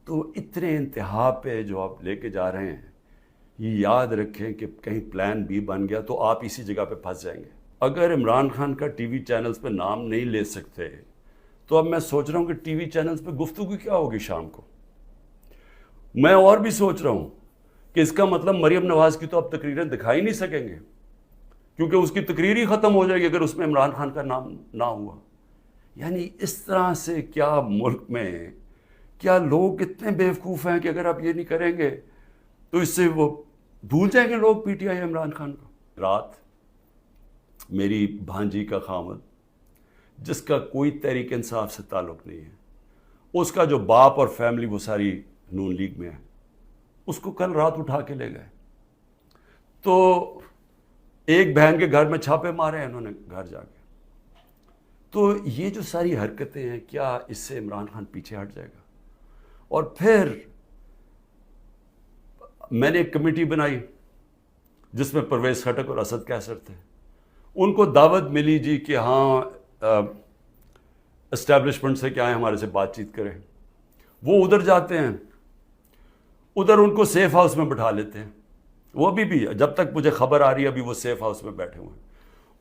تو اتنے انتہا پہ جو آپ لے کے جا رہے ہیں, یہ یاد رکھیں کہ کہیں پلان B بن گیا تو آپ اسی جگہ پہ پھنس جائیں گے. اگر عمران خان کا ٹی وی چینلز پہ نام نہیں لے سکتے تو اب میں سوچ رہا ہوں کہ ٹی وی چینلز پہ گفتگو کیا ہوگی شام کو. میں اور بھی سوچ رہا ہوں کہ اس کا مطلب مریم نواز کی تو اب تقریریں دکھائی نہیں سکیں گے, کیونکہ اس کی تقریر ہی ختم ہو جائے گی اگر اس میں عمران خان کا نام نہ ہوا. یعنی اس طرح سے کیا ملک میں کیا لوگ اتنے بیوقوف ہیں کہ اگر آپ یہ نہیں کریں گے تو اس سے وہ بھول جائیں گے لوگ PTI عمران خان کو. رات میری بھانجی کا خامد جس کا کوئی تحریک انصاف سے تعلق نہیں ہے, اس کا جو باپ اور فیملی وہ ساری نون لیگ میں ہے, اس کو کل رات اٹھا کے لے گئے. تو ایک بہن کے گھر میں چھاپے مارے ہیں انہوں نے گھر جا کے. تو یہ جو ساری حرکتیں ہیں, کیا اس سے عمران خان پیچھے ہٹ جائے گا؟ اور پھر میں نے ایک کمیٹی بنائی جس میں پرویز خٹک اور اسد کیسر تھے. ان کو دعوت ملی جی کہ ہاں اسٹیبلشمنٹ سے کیا ہے ہمارے سے بات چیت کریں. وہ ادھر جاتے ہیں, ادھر ان کو سیف ہاؤس میں بٹھا لیتے ہیں. وہ بھی جب تک مجھے خبر آ رہی ہے ابھی وہ سیف ہاؤس میں بیٹھے ہوئے ہیں.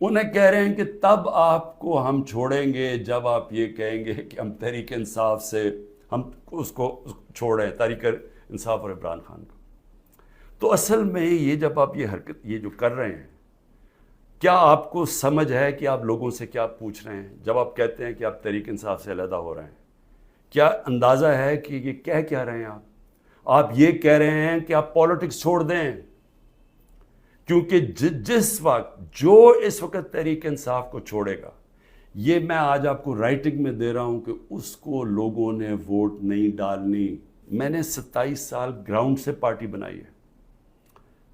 انہیں کہہ رہے ہیں کہ تب آپ کو ہم چھوڑیں گے جب آپ یہ کہیں گے کہ ہم تحریک انصاف سے ہم اس کو چھوڑ رہے ہیں, تحریک انصاف اور عمران خان کو. تو اصل میں یہ جب آپ یہ حرکت یہ جو کر رہے ہیں, کیا آپ کو سمجھ ہے کہ آپ لوگوں سے کیا پوچھ رہے ہیں جب آپ کہتے ہیں کہ آپ تحریک انصاف سے علیحدہ ہو رہے ہیں؟ کیا اندازہ ہے کہ یہ کہہ کیا رہے ہیں آپ یہ کہہ رہے ہیں کہ آپ پالیٹکس چھوڑ دیں, کیونکہ جس وقت جو اس وقت تحریک انصاف کو چھوڑے گا, یہ میں آج آپ کو رائٹنگ میں دے رہا ہوں کہ اس کو لوگوں نے ووٹ نہیں ڈالنی. میں نے 27 سال گراؤنڈ سے پارٹی بنائی ہے.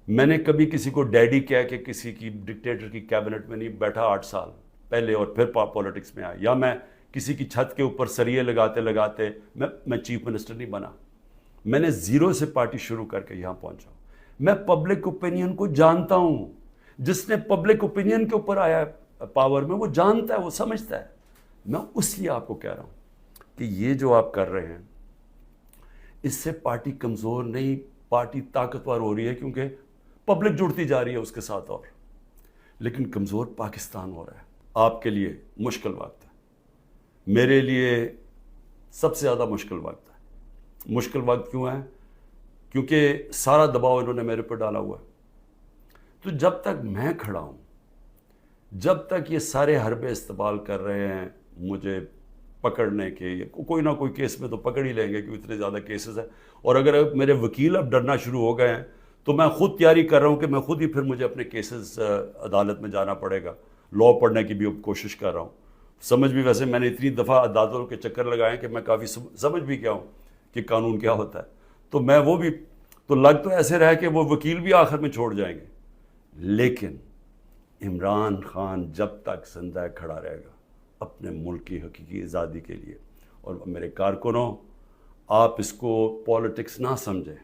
میں نے کبھی کسی کو ڈیڈی کہہ کے کسی کی ڈکٹیٹر کی کیبنٹ میں نہیں بیٹھا 8 سال پہلے اور پھر پالیٹکس میں آیا, یا میں کسی کی چھت کے اوپر سریے لگاتے لگاتے میں چیف منسٹر نہیں بنا. میں نے 0 سے پارٹی شروع کر کے یہاں پہنچا. میں پبلک اوپینین کو جانتا ہوں. جس نے پبلک اوپینین کے اوپر آیا پاور میں وہ جانتا ہے, وہ سمجھتا ہے. میں اس لیے آپ کو کہہ رہا ہوں کہ یہ جو آپ کر رہے ہیں اس سے پارٹی کمزور نہیں, پارٹی طاقتور ہو رہی ہے, کیونکہ پبلک جڑتی جا رہی ہے اس کے ساتھ, اور لیکن کمزور پاکستان ہو رہا ہے. آپ کے لیے مشکل وقت ہے, میرے لیے سب سے زیادہ مشکل وقت ہے. مشکل وقت کیوں ہے؟ کیونکہ سارا دباؤ انہوں نے میرے پر ڈالا ہوا ہے. تو جب تک میں کھڑا ہوں, جب تک یہ سارے حربے استعمال کر رہے ہیں مجھے پکڑنے کے, کوئی نہ کوئی کیس میں تو پکڑ ہی لیں گے کیونکہ اتنے زیادہ کیسز ہیں, اور اگر میرے وکیل اب ڈرنا شروع ہو گئے ہیں تو میں خود تیاری کر رہا ہوں کہ میں خود ہی پھر مجھے اپنے کیسز عدالت میں جانا پڑے گا. لاء پڑھنے کی بھی کوشش کر رہا ہوں. سمجھ بھی ویسے میں نے اتنی دفعہ عدالتوں کے چکر لگائے کہ میں کافی سمجھ بھی گیا ہوں کہ قانون کیا ہوتا ہے. تو میں وہ بھی تو لگ تو ایسے رہا کہ وہ وکیل بھی آخر میں چھوڑ جائیں گے, لیکن عمران خان جب تک زندہ کھڑا رہے گا اپنے ملک کی حقیقی آزادی کے لیے. اور میرے کارکنوں, آپ اس کو پالیٹکس نہ سمجھیں.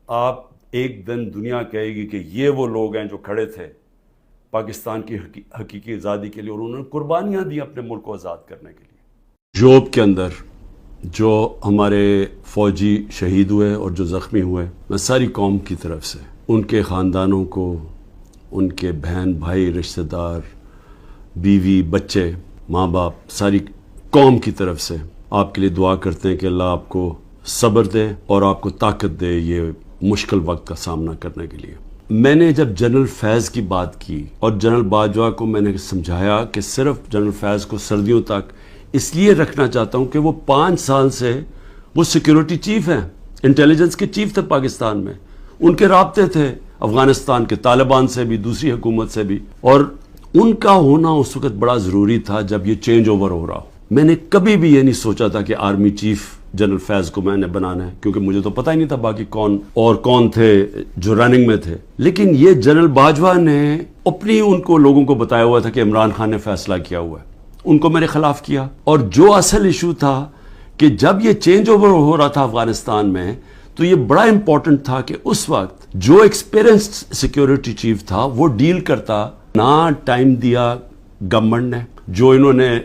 آپ ایک دن دنیا کہے گی کہ یہ وہ لوگ ہیں جو کھڑے تھے پاکستان کی حقیقی آزادی کے لیے اور انہوں نے قربانیاں دی اپنے ملک کو آزاد کرنے کے لیے. جوب کے اندر جو ہمارے فوجی شہید ہوئے اور جو زخمی ہوئے, میں ساری قوم کی طرف سے ان کے خاندانوں کو, ان کے بہن بھائی رشتہ دار, بیوی بچے, ماں باپ, ساری قوم کی طرف سے آپ کے لیے دعا کرتے ہیں کہ اللہ آپ کو صبر دے اور آپ کو طاقت دے یہ مشکل وقت کا سامنا کرنے کے لیے. میں نے جب جنرل فیض کی بات کی اور جنرل باجوہ کو میں نے سمجھایا کہ صرف جنرل فیض کو سردیوں تک اس لیے رکھنا چاہتا ہوں کہ وہ 5 سال سے وہ سیکیورٹی چیف ہیں, انٹیلیجنس کے چیف تھے پاکستان میں, ان کے رابطے تھے افغانستان کے طالبان سے بھی, دوسری حکومت سے بھی, اور ان کا ہونا اس وقت بڑا ضروری تھا جب یہ چینج اوور ہو رہا ہو. میں نے کبھی بھی یہ نہیں سوچا تھا کہ آرمی چیف جنرل فیض کو میں نے بنانا ہے, کیونکہ مجھے تو پتہ ہی نہیں تھا باقی کون تھے جو رننگ میں تھے. لیکن یہ جنرل باجوہ نے اپنی ان کو لوگوں کو بتایا ہوا تھا کہ عمران خان نے فیصلہ کیا ہوا ہے, ان کو میرے خلاف کیا. اور جو اصل ایشو تھا کہ جب یہ چینج اوور ہو رہا تھا افغانستان میں, تو یہ بڑا امپورٹنٹ تھا کہ اس وقت جو ایکسپیرینسڈ سیکیورٹی چیف تھا وہ ڈیل کرتا. نہ ٹائم دیا گورنمنٹ نے, جو انہوں نے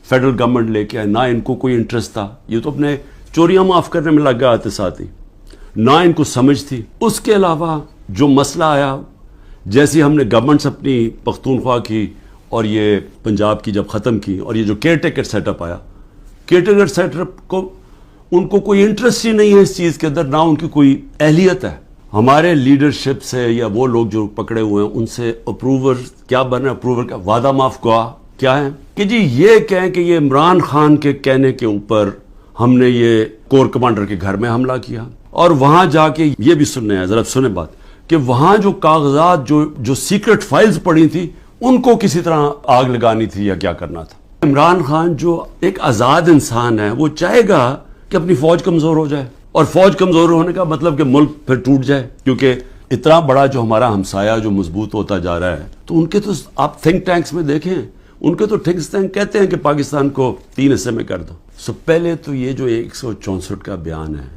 فیڈرل گورنمنٹ لے کے آئے, نہ ان کو کوئی انٹرسٹ تھا, یہ تو اپنے چوریاں معاف کرنے میں لگ گئے تھے ساتھ ہی, نہ ان کو سمجھ تھی. اس کے علاوہ جو مسئلہ آیا, جیسے ہم نے گورنمنٹس اپنی پختونخوا کی اور یہ پنجاب کی جب ختم کی, اور یہ جو کیئر ٹیکر سیٹ اپ آیا, کیئر ٹیکر سیٹ اپ کو ان کو کوئی انٹرسٹ ہی نہیں ہے اس چیز کے اندر, نہ ان کی کوئی اہلیت ہے. ہمارے لیڈرشپ سے یا وہ لوگ جو پکڑے ہوئے ہیں ان سے اپروور کیا بنا, اپروور کا وعدہ معاف گواہ کیا ہے کہ جی یہ کہیں کہ یہ عمران خان کے کہنے کے اوپر ہم نے یہ کور کمانڈر کے گھر میں حملہ کیا, اور وہاں جا کے یہ بھی سننے ہیں, ذرا سنیں بات, کہ وہاں جو کاغذات جو سیکرٹ فائلز پڑی تھی ان کو کسی طرح آگ لگانی تھی یا کیا کرنا تھا. عمران خان جو ایک آزاد انسان ہے وہ چاہے گا کہ اپنی فوج کمزور ہو جائے, اور فوج کمزور ہونے کا مطلب کہ ملک پھر ٹوٹ جائے, کیونکہ اتنا بڑا جو ہمارا ہمسایہ جو مضبوط ہوتا جا رہا ہے, تو ان کے تو آپ تھنک ٹینکس میں دیکھیں, ان کے تو تھنک ٹینک کہتے ہیں کہ پاکستان کو 3 حصے میں کر دو. سب پہلے تو یہ جو 164 کا بیان ہے,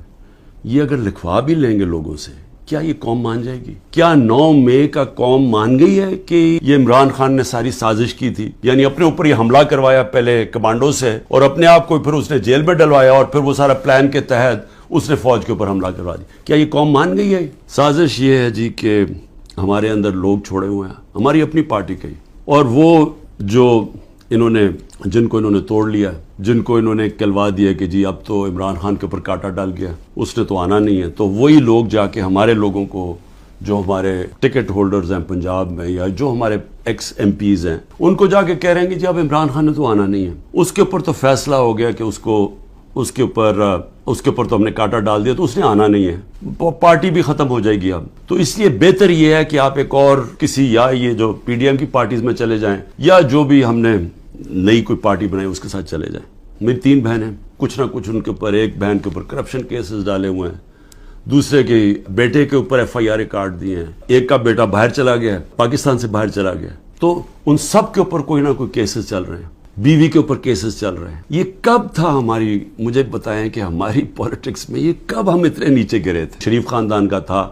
یہ اگر لکھوا بھی لیں گے لوگوں سے, کیا یہ قوم مان جائے گی؟ کیا 9 مئی کا قوم مان گئی ہے کہ یہ عمران خان نے ساری سازش کی تھی, یعنی اپنے اوپر یہ حملہ کروایا پہلے کمانڈو سے, اور اپنے آپ کو پھر اس نے جیل میں ڈلوایا, اور پھر وہ سارا پلان کے تحت اس نے فوج کے اوپر حملہ کروا دیا. کیا یہ قوم مان گئی ہے؟ سازش یہ ہے جی کہ ہمارے اندر لوگ چھوڑے ہوئے ہیں ہماری اپنی پارٹی کے, اور وہ جو جن کو انہوں نے توڑ لیا, جن کو انہوں نے کہلوا دیا کہ جی اب تو عمران خان کے اوپر کانٹا ڈال گیا, اس نے تو آنا نہیں ہے, تو وہی لوگ جا کے ہمارے لوگوں کو, جو ہمارے ٹکٹ ہولڈرز ہیں پنجاب میں یا جو ہمارے ایکس ایم پیز ہیں, ان کو جا کے کہہ رہے ہیں کہ جی اب عمران خان نے تو آنا نہیں ہے. اس کے اوپر تو فیصلہ ہو گیا کہ اس کے اوپر تو ہم نے کانٹا ڈال دیا, تو اس نے آنا نہیں ہے, پارٹی بھی ختم ہو جائے گی اب. تو اس لیے بہتر یہ ہے کہ آپ ایک اور کسی, یا یہ جو پی ڈی ایم کی پارٹیز میں چلے جائیں, یا جو بھی ہم نے نئی کوئی پارٹی بنائی اس کے ساتھ چلے جائیں. میری 3 بہنیں, کچھ نہ کچھ ان کے اوپر, ایک بہن کے اوپر کرپشن کیسز ڈالے ہوئے ہیں, دوسرے کے بیٹے کے اوپر FIR کاٹ دیے ہیں, ایک کا بیٹا باہر چلا گیا, پاکستان سے باہر چلا گیا, تو ان سب کے اوپر کوئی نہ کوئی کیسز چل رہے ہیں, بیوی کے اوپر کیسز چل رہے ہیں. یہ کب تھا ہماری, مجھے بتائیں کہ ہماری پولیٹکس میں یہ کب ہم اتنے نیچے گرے تھے؟ شریف خاندان کا تھا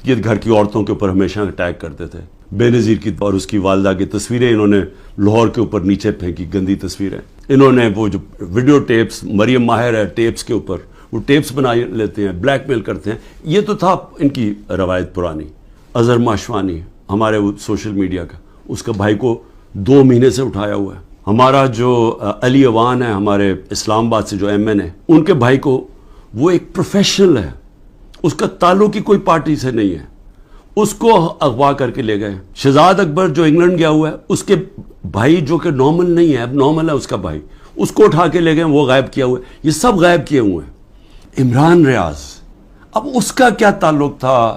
کہ گھر کی عورتوں کے اوپر ہمیشہ اٹیک کرتے تھے. بے نظیر کی اور اس کی والدہ کی تصویریں انہوں نے لاہور کے اوپر نیچے پھینکی, گندی تصویریں. انہوں نے وہ جو ویڈیو ٹیپس, مریم ماہر ہے ٹیپس کے اوپر, وہ ٹیپس بنا لیتے ہیں, بلیک میل کرتے ہیں. یہ تو تھا ان کی روایت پرانی. اظہر ماشوانی ہمارے وہ سوشل میڈیا کا, اس کا بھائی کو 2 مہینے سے اٹھایا ہوا ہے. ہمارا جو علی اوان ہے ہمارے اسلام آباد سے جو MN ہے, ان کے بھائی کو, وہ ایک پروفیشنل ہے, اس کا تعلق ہی کوئی پارٹی سے نہیں ہے, اس کو اغوا کر کے لے گئے. شہزاد اکبر جو انگلینڈ گیا ہوا ہے, اس کے بھائی جو کہ نارمل نہیں ہے, اب نارمل ہے اس کا بھائی, اس کو اٹھا کے لے گئے, وہ غائب کیا ہوا ہے. یہ سب غائب کیے ہوئے ہیں. عمران ریاض, اب اس کا کیا تعلق تھا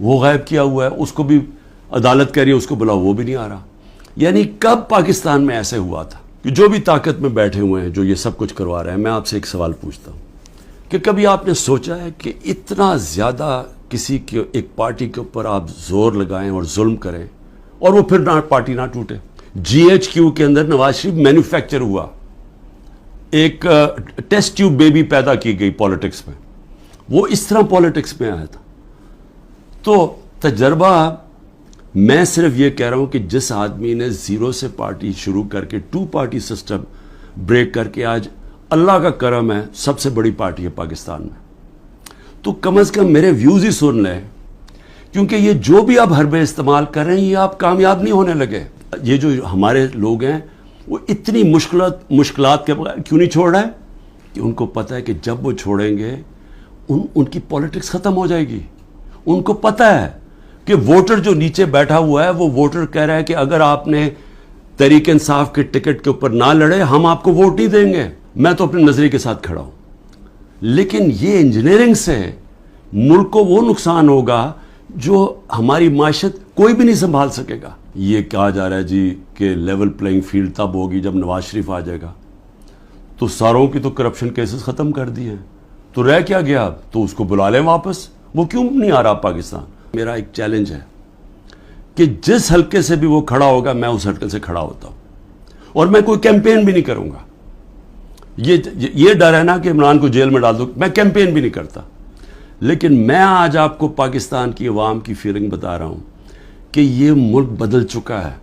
وہ غائب کیا ہوا ہے, اس کو بھی عدالت کہہ رہی ہے اس کو بلاؤ, وہ بھی نہیں آ رہا. یعنی کب پاکستان میں ایسے ہوا تھا کہ جو بھی طاقت میں بیٹھے ہوئے ہیں جو یہ سب کچھ کروا رہے ہیں, میں آپ سے ایک سوال پوچھتا ہوں کہ کبھی آپ نے سوچا ہے کہ اتنا زیادہ کسی کے ایک پارٹی کے اوپر آپ زور لگائیں اور ظلم کریں اور وہ پھر پارٹی نہ ٹوٹے؟ جی ایچ کیو کے اندر نواز شریف مینوفیکچر ہوا, ایک ٹیسٹ ٹیوب بیبی پیدا کی گئی پالیٹکس میں, وہ اس طرح پالیٹکس میں آیا تھا. تو تجربہ, میں صرف یہ کہہ رہا ہوں کہ جس آدمی نے زیرو سے پارٹی شروع کر کے 2 پارٹی سسٹم بریک کر کے آج اللہ کا کرم ہے سب سے بڑی پارٹی ہے پاکستان میں, تو کم از کم میرے ویوز ہی سن لیں, کیونکہ یہ جو بھی آپ حربے استعمال کر رہے ہیں یہ آپ کامیاب نہیں ہونے لگے. یہ جو ہمارے لوگ ہیں وہ اتنی مشکلات کے بغیر کیوں نہیں چھوڑ رہے ہیں کہ ان کو پتہ ہے کہ جب وہ چھوڑیں گے ان کی پالیٹکس ختم ہو جائے گی. ان کو پتہ ہے کہ ووٹر جو نیچے بیٹھا ہوا ہے وہ ووٹر کہہ رہا ہے کہ اگر آپ نے تحریک انصاف کے ٹکٹ کے اوپر نہ لڑے ہم آپ کو ووٹ نہیں دیں گے, میں تو اپنے نظریے کے ساتھ کھڑا ہوں. لیکن یہ انجینئرنگ سے ملک کو وہ نقصان ہوگا جو ہماری معیشت کوئی بھی نہیں سنبھال سکے گا. یہ کہا جا رہا ہے جی کہ لیول پلینگ فیلڈ تب ہوگی جب نواز شریف آ جائے گا, تو ساروں کی تو کرپشن کیسز ختم کر دیے ہیں, تو رہ کیا گیا اب؟ تو اس کو بلا لیں واپس, وہ کیوں نہیں آ رہا پاکستان؟ میرا ایک چیلنج ہے کہ جس حلقے سے بھی وہ کھڑا ہوگا میں اس حلقے سے کھڑا ہوتا ہوں, اور میں کوئی کیمپین بھی نہیں کروں گا. یہ ڈر ہے نا کہ عمران کو جیل میں ڈال دو, میں کیمپین بھی نہیں کرتا. لیکن میں آج آپ کو پاکستان کی عوام کی فیلنگ بتا رہا ہوں کہ یہ ملک بدل چکا ہے.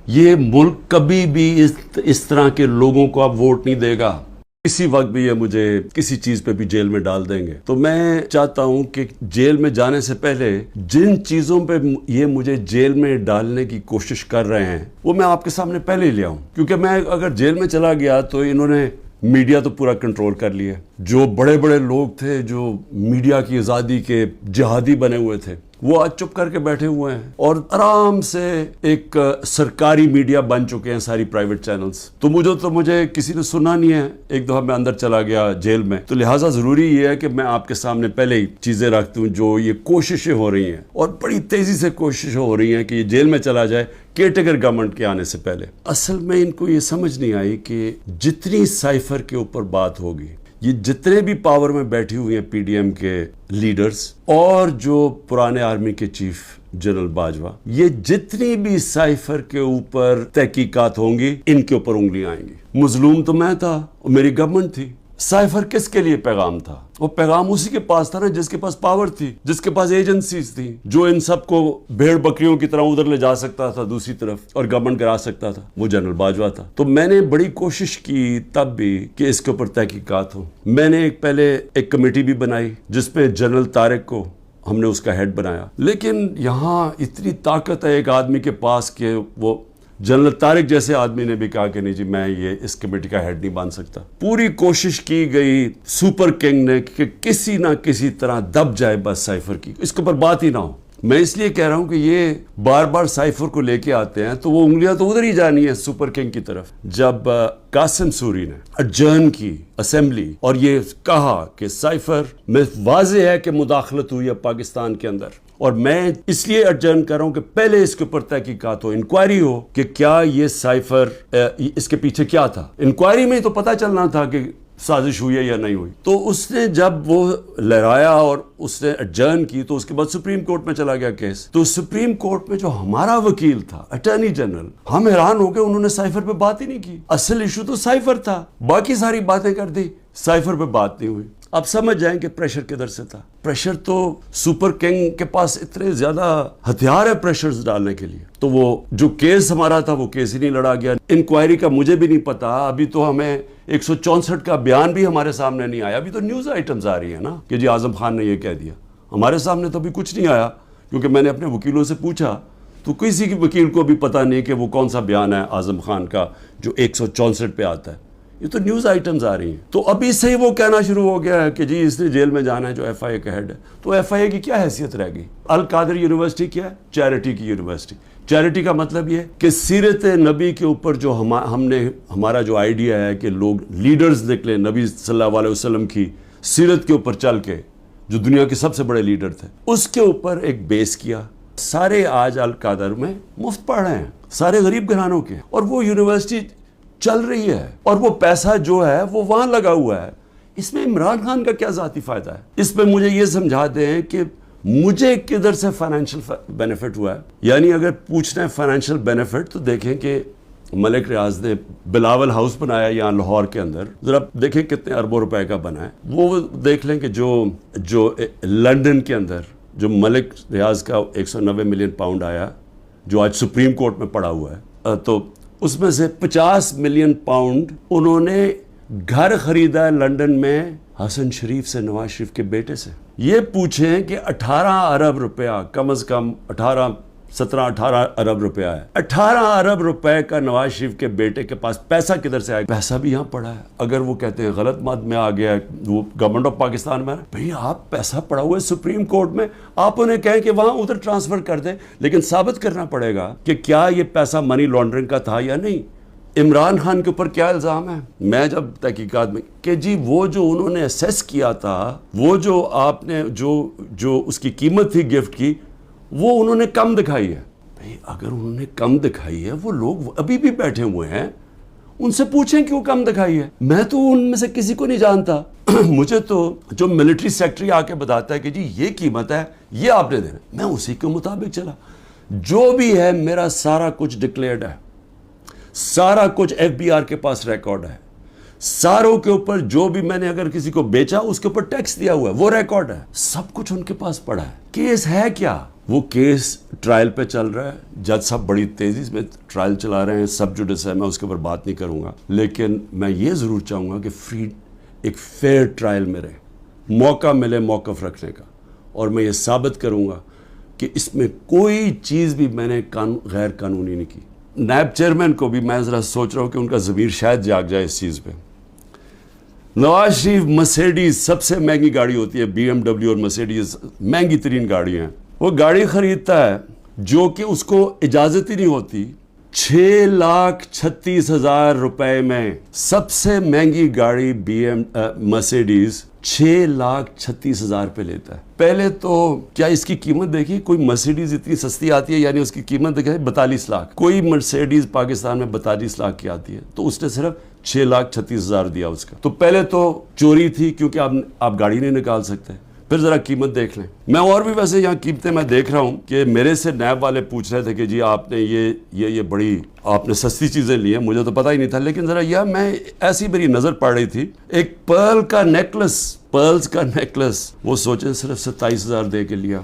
یہ ملک کبھی بھی اس طرح کے لوگوں کو اب ووٹ نہیں دے گا. کسی وقت بھی یہ مجھے کسی چیز پہ بھی جیل میں ڈال دیں گے, تو میں چاہتا ہوں کہ جیل میں جانے سے پہلے جن چیزوں پہ یہ مجھے جیل میں ڈالنے کی کوشش کر رہے ہیں وہ میں آپ کے سامنے پہلے ہی لے آؤں, کیونکہ میں اگر جیل میں چلا گیا تو انہوں نے میڈیا تو پورا کنٹرول کر لیا. جو بڑے بڑے لوگ تھے جو میڈیا کی آزادی کے جہادی بنے ہوئے تھے وہ آج چپ کر کے بیٹھے ہوئے ہیں اور آرام سے ایک سرکاری میڈیا بن چکے ہیں ساری پرائیویٹ چینلز. تو مجھے کسی نے سنا نہیں ہے, ایک دفعہ میں اندر چلا گیا جیل میں, تو لہٰذا ضروری یہ ہے کہ میں آپ کے سامنے پہلے ہی چیزیں رکھتا ہوں جو یہ کوششیں ہو رہی ہیں, اور بڑی تیزی سے کوششیں ہو رہی ہیں کہ یہ جیل میں چلا جائے کیئرٹیکر گورنمنٹ کے آنے سے پہلے. اصل میں ان کو یہ سمجھ نہیں آئی کہ جتنی سائفر کے اوپر بات ہوگی, یہ جتنے بھی پاور میں بیٹھی ہوئی ہیں پی ڈی ایم کے لیڈرز اور جو پرانے آرمی کے چیف جنرل باجوہ, یہ جتنی بھی سائفر کے اوپر تحقیقات ہوں گی ان کے اوپر انگلیاں آئیں گی. مظلوم تو میں تھا اور میری گورنمنٹ تھی. سائفر کس کے لیے پیغام تھا؟ وہ پیغام اسی کے پاس تھا نا جس کے پاس پاور تھی, جس کے پاس ایجنسیز تھی, جو ان سب کو بھیڑ بکریوں کی طرح ادھر لے جا سکتا تھا دوسری طرف اور گورنمنٹ کرا سکتا تھا. وہ جنرل باجوہ تھا. تو میں نے بڑی کوشش کی تب بھی کہ اس کے اوپر تحقیقات ہوں. میں نے پہلے ایک کمیٹی بھی بنائی جس پہ جنرل طارق کو ہم نے اس کا ہیڈ بنایا. لیکن یہاں اتنی طاقت ہے ایک آدمی کے پاس کہ وہ جنرل طارق جیسے آدمی نے بھی کہا کہ نہیں جی میں یہ اس کمیٹی کا ہیڈ نہیں بن سکتا. پوری کوشش کی گئی سپر کنگ نے کہ کسی نہ کسی طرح دب جائے بس سائفر کی, اس کے اوپر بات ہی نہ ہو. میں اس لیے کہہ رہا ہوں کہ یہ بار بار سائفر کو لے کے آتے ہیں تو وہ انگلیاں تو ادھر ہی جانی ہیں سپر کنگ کی طرف. جب قاسم سوری نے اڈجرن کی اسمبلی اور یہ کہا کہ سائفر میں واضح ہے کہ مداخلت ہوئی ہے پاکستان کے اندر, اور میں اس لیے اڈجرن کر رہا ہوں کہ پہلے اس کے اوپر تحقیقات ہو, انکوائری ہو کہ کیا یہ سائفر اس کے پیچھے کیا تھا. انکوائری میں تو پتہ چلنا تھا کہ سازش ہوئی ہے یا نہیں ہوئی. تو اس نے جب وہ لہرایا اور اس نے اڈجرن کی تو اس کے بعد سپریم کورٹ میں چلا گیا کیس. تو سپریم کورٹ میں جو ہمارا وکیل تھا اٹارنی جنرل, ہم حیران ہو گئے, انہوں نے سائفر پہ بات ہی نہیں کی. اصل ایشو تو سائفر تھا, باقی ساری باتیں کر دی, سائفر پہ بات نہیں ہوئی. اب سمجھ جائیں کہ پریشر کدھر سے تھا. پریشر تو سپر کنگ کے پاس اتنے زیادہ ہتھیار ہے پریشرز ڈالنے کے لیے, تو وہ جو کیس ہمارا تھا وہ کیس ہی نہیں لڑا گیا. انکوائری کا مجھے بھی نہیں پتا, ابھی تو ہمیں 164 کا بیان بھی ہمارے سامنے نہیں آیا. ابھی تو نیوز آئٹمز آ رہی ہیں نا کہ جی اعظم خان نے یہ کہہ دیا. ہمارے سامنے تو ابھی کچھ نہیں آیا, کیونکہ میں نے اپنے وکیلوں سے پوچھا تو کسی کی وکیل کو بھی پتہ نہیں کہ وہ کون سا بیان ہے اعظم خان کا جو 164 پہ آتا ہے. یہ تو نیوز آئٹمز آ رہی ہیں. تو ابھی سے ہی وہ کہنا شروع ہو گیا ہے کہ جی اس نے جیل میں جانا ہے جو ایف آئی اے کا ہیڈ ہے. تو ایف آئی اے کی کیا حیثیت رہ گئی؟ القادر یونیورسٹی کیا ہے؟ چیریٹی کی یونیورسٹی. چیریٹی کا مطلب یہ کہ سیرت نبی کے اوپر جو ہمارا جو آئیڈیا ہے کہ لوگ لیڈرز نکلے نبی صلی اللہ علیہ وسلم کی سیرت کے اوپر چل کے, جو دنیا کے سب سے بڑے لیڈر تھے, اس کے اوپر ایک بیس کیا. سارے آج القادر میں مفت پڑھ رہے ہیں, سارے غریب گھرانوں کے, اور وہ یونیورسٹی چل رہی ہے, اور وہ پیسہ جو ہے وہ وہاں لگا ہوا ہے. اس میں عمران خان کا کیا ذاتی فائدہ ہے؟ اس پہ مجھے یہ سمجھا دیں کہ مجھے کدھر سے فائنینشیل بینیفٹ ہوا ہے. یعنی اگر پوچھنا ہے فائنینشیل بینیفٹ تو دیکھیں کہ ملک ریاض نے بلاول ہاؤس بنایا یہاں لاہور کے اندر, ذرا دیکھیں کتنے اربوں روپے کا بنا ہے. وہ دیکھ لیں کہ جو لنڈن کے اندر جو ملک ریاض کا 190 ملین پاؤنڈ آیا, جو آج سپریم کورٹ میں پڑا ہوا ہے, تو اس میں سے 50 ملین پاؤنڈ انہوں نے گھر خریدا ہے لنڈن میں حسن شریف سے, نواز شریف کے بیٹے سے. یہ پوچھیں کہ 18 ارب روپیہ, کم از کم 17-18 ارب روپیہ ہے. 18 ارب روپے کا نواز شریف کے بیٹے کے پاس پیسہ کدھر سے آئے؟ پیسہ بھی یہاں پڑا ہے. اگر وہ کہتے ہیں غلط مد میں آ گیا, وہ گورنمنٹ آف پاکستان میں, بھئی آپ پیسہ پڑا ہوا ہے سپریم کورٹ میں, آپ انہیں کہیں کہ وہاں ادھر ٹرانسفر کر دیں, لیکن ثابت کرنا پڑے گا کہ کیا یہ پیسہ منی لانڈرنگ کا تھا یا نہیں. عمران خان کے اوپر کیا الزام ہے؟ میں جب تحقیقات میں کہ جی وہ جو انہوں نے اسیس کیا تھا, وہ جو آپ نے جو اس کی قیمت تھی گفٹ کی, وہ انہوں نے کم دکھائی ہے. بھئی اگر انہوں نے کم دکھائی ہے, وہ لوگ ابھی بھی بیٹھے ہوئے ہیں, ان سے پوچھیں کہ وہ کم دکھائی ہے. میں تو ان میں سے کسی کو نہیں جانتا. مجھے تو جو ملٹری سیکٹری آ کے بتاتا ہے کہ جی یہ قیمت ہے, یہ آپ نے دینا, میں اسی کے مطابق چلا. جو بھی ہے میرا سارا کچھ ڈکلیئرڈ ہے, سارا کچھ ایف بی آر کے پاس ریکارڈ ہے, ساروں کے اوپر جو بھی میں نے اگر کسی کو بیچا اس کے اوپر ٹیکس دیا ہوا ہے وہ ریکارڈ ہے, سب کچھ ان کے پاس پڑا ہے. کیس ہے کیا؟ وہ کیس ٹرائل پہ چل رہا ہے, جج صاحب بڑی تیزی میں ٹرائل چلا رہے ہیں, سب جوڈس ہے, میں اس کے اوپر بات نہیں کروں گا, لیکن میں یہ ضرور چاہوں گا کہ ایک فیئر ٹرائل میں رہے, موقع ملے موقف رکھنے کا, اور میں یہ ثابت کروں گا کہ اس میں کوئی چیز بھی میں نے غیر قانونی نہیں کی. نیب چیئرمین کو بھی میں ذرا سوچ رہا ہوں کہ ان کا ضمیر شاید جاگ جائے اس چیز پہ. نواز شریف مرسیڈیز سب سے مہنگی گاڑی ہوتی ہے, بی ایم ڈبلیو اور مرسیڈیز مہنگی ترین گاڑیاں ہیں, وہ گاڑی خریدتا ہے جو کہ اس کو اجازت ہی نہیں ہوتی. 6,36,000 روپے میں سب سے مہنگی گاڑی مرسیڈیز 6,36,000 پہ لیتا ہے. پہلے تو کیا اس کی قیمت دیکھی, کوئی مرسیڈیز اتنی سستی آتی ہے, یعنی اس کی قیمت دیکھیں 42 لاکھ, کوئی مرسیڈیز پاکستان میں 42 لاکھ کی آتی ہے, تو اس نے صرف 6,36,000 دیا اس کا. تو پہلے تو چوری تھی کیونکہ آپ گاڑی نہیں نکال سکتے. پھر ذرا قیمت دیکھ لیں. میں اور بھی ویسے یہاں قیمتیں میں دیکھ رہا ہوں کہ میرے سے نیب والے پوچھ رہے تھے کہ جی آپ نے یہ بڑی آپ نے سستی چیزیں لی ہیں, مجھے تو پتہ ہی نہیں تھا, لیکن ذرا یہ میں ایسی میری نظر پڑ رہی تھی, ایک پرلز کا نیکلس وہ سوچیں صرف 27,000 دے کے لیا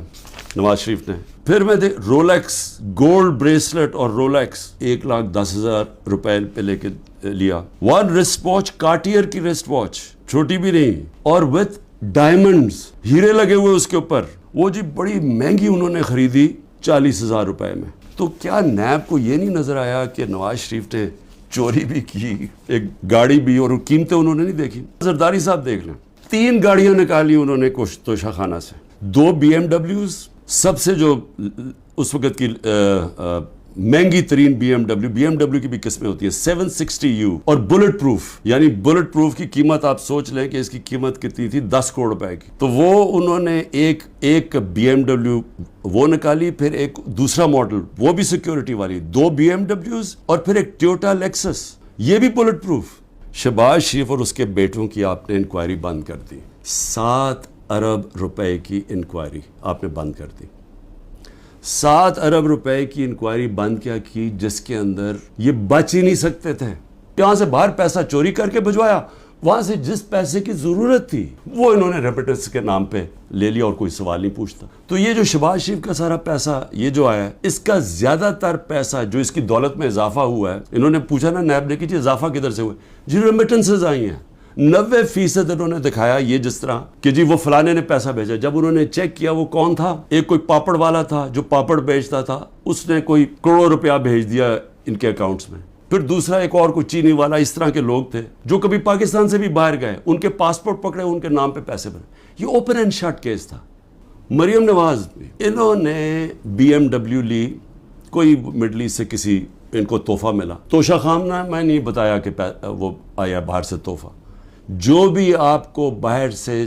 نواز شریف نے. پھر میں رولیکس گولڈ بریسلٹ اور رولیکس 1,10,000 روپے پہ لے کے لیا. ون رسٹ واچ, کارٹیئر کی رسٹ واچ, چھوٹی بھی نہیں, اور وتھ ڈائمنڈز, ہیرے لگے ہوئے اس کے اوپر, وہ جی بڑی مہنگی انہوں نے خریدی 40,000 روپے میں. تو کیا نیب کو یہ نہیں نظر آیا کہ نواز شریف نے چوری بھی کی, ایک گاڑی بھی, اور قیمتیں انہوں نے نہیں دیکھی. زرداری صاحب دیکھ لیں, 3 گاڑیاں نکالی انہوں نے توشہ خانہ سے, 2 بی ایم ڈبلیوز, سب سے جو اس وقت کی مہنگی ترین بی ایم ڈبلیو کی بھی قسمیں ہوتی ہیں 760U, اور بلٹ پروف, یعنی بلٹ پروف کی قیمت آپ سوچ لیں کہ اس کی قیمت کتنی تھی, 10 کروڑ روپے کی. تو وہ انہوں نے ایک بی ایم ڈبلیو وہ نکالی, پھر ایک دوسرا ماڈل وہ بھی سیکیورٹی والی, 2 بی ایم ڈبلیوز, اور پھر ایک ٹویوٹا لیکسس, یہ بھی بلٹ پروف. شہباز شریف اور اس کے بیٹوں کی آپ نے انکوائری بند کر دی, 7 ارب روپے کی انکوائری آپ نے بند کر دی. 7 ارب روپے کی انکوائری بند کیا کی, جس کے اندر یہ بچ ہی نہیں سکتے تھے. یہاں سے باہر پیسہ چوری کر کے بھجوایا, وہاں سے جس پیسے کی ضرورت تھی وہ انہوں نے ریمیٹنس کے نام پہ لے لیا, اور کوئی سوال نہیں پوچھتا. تو یہ جو شہباز شریف کا سارا پیسہ یہ جو آیا ہے, اس کا زیادہ تر پیسہ جو اس کی دولت میں اضافہ ہوا ہے, انہوں نے پوچھا نا نیب نے کہ جی اضافہ کدھر سے ہوا ہے, جی ریمیٹنسز آئی ہیں. 90% انہوں نے دکھایا یہ جس طرح کہ جی وہ فلانے نے پیسہ بھیجا. جب انہوں نے چیک کیا وہ کون تھا, ایک کوئی پاپڑ والا تھا جو پاپڑ بیچتا تھا, اس نے کوئی کروڑ روپیہ بھیج دیا ان کے اکاؤنٹس میں. پھر دوسرا ایک اور کوئی چینی والا, اس طرح کے لوگ تھے جو کبھی پاکستان سے بھی باہر گئے, ان کے پاسپورٹ پکڑے, ان کے نام پہ پیسے بنے. یہ اوپن اینڈ شٹ کیس تھا. مریم نواز, انہوں نے بی ایم ڈبلیو لی, کوئی مڈل ایسٹ سے کسی ان کو تحفہ ملا. توشہ خانہ میں نہیں بتایا کہ وہ آیا باہر سے تحفہ. جو بھی آپ کو باہر سے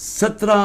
17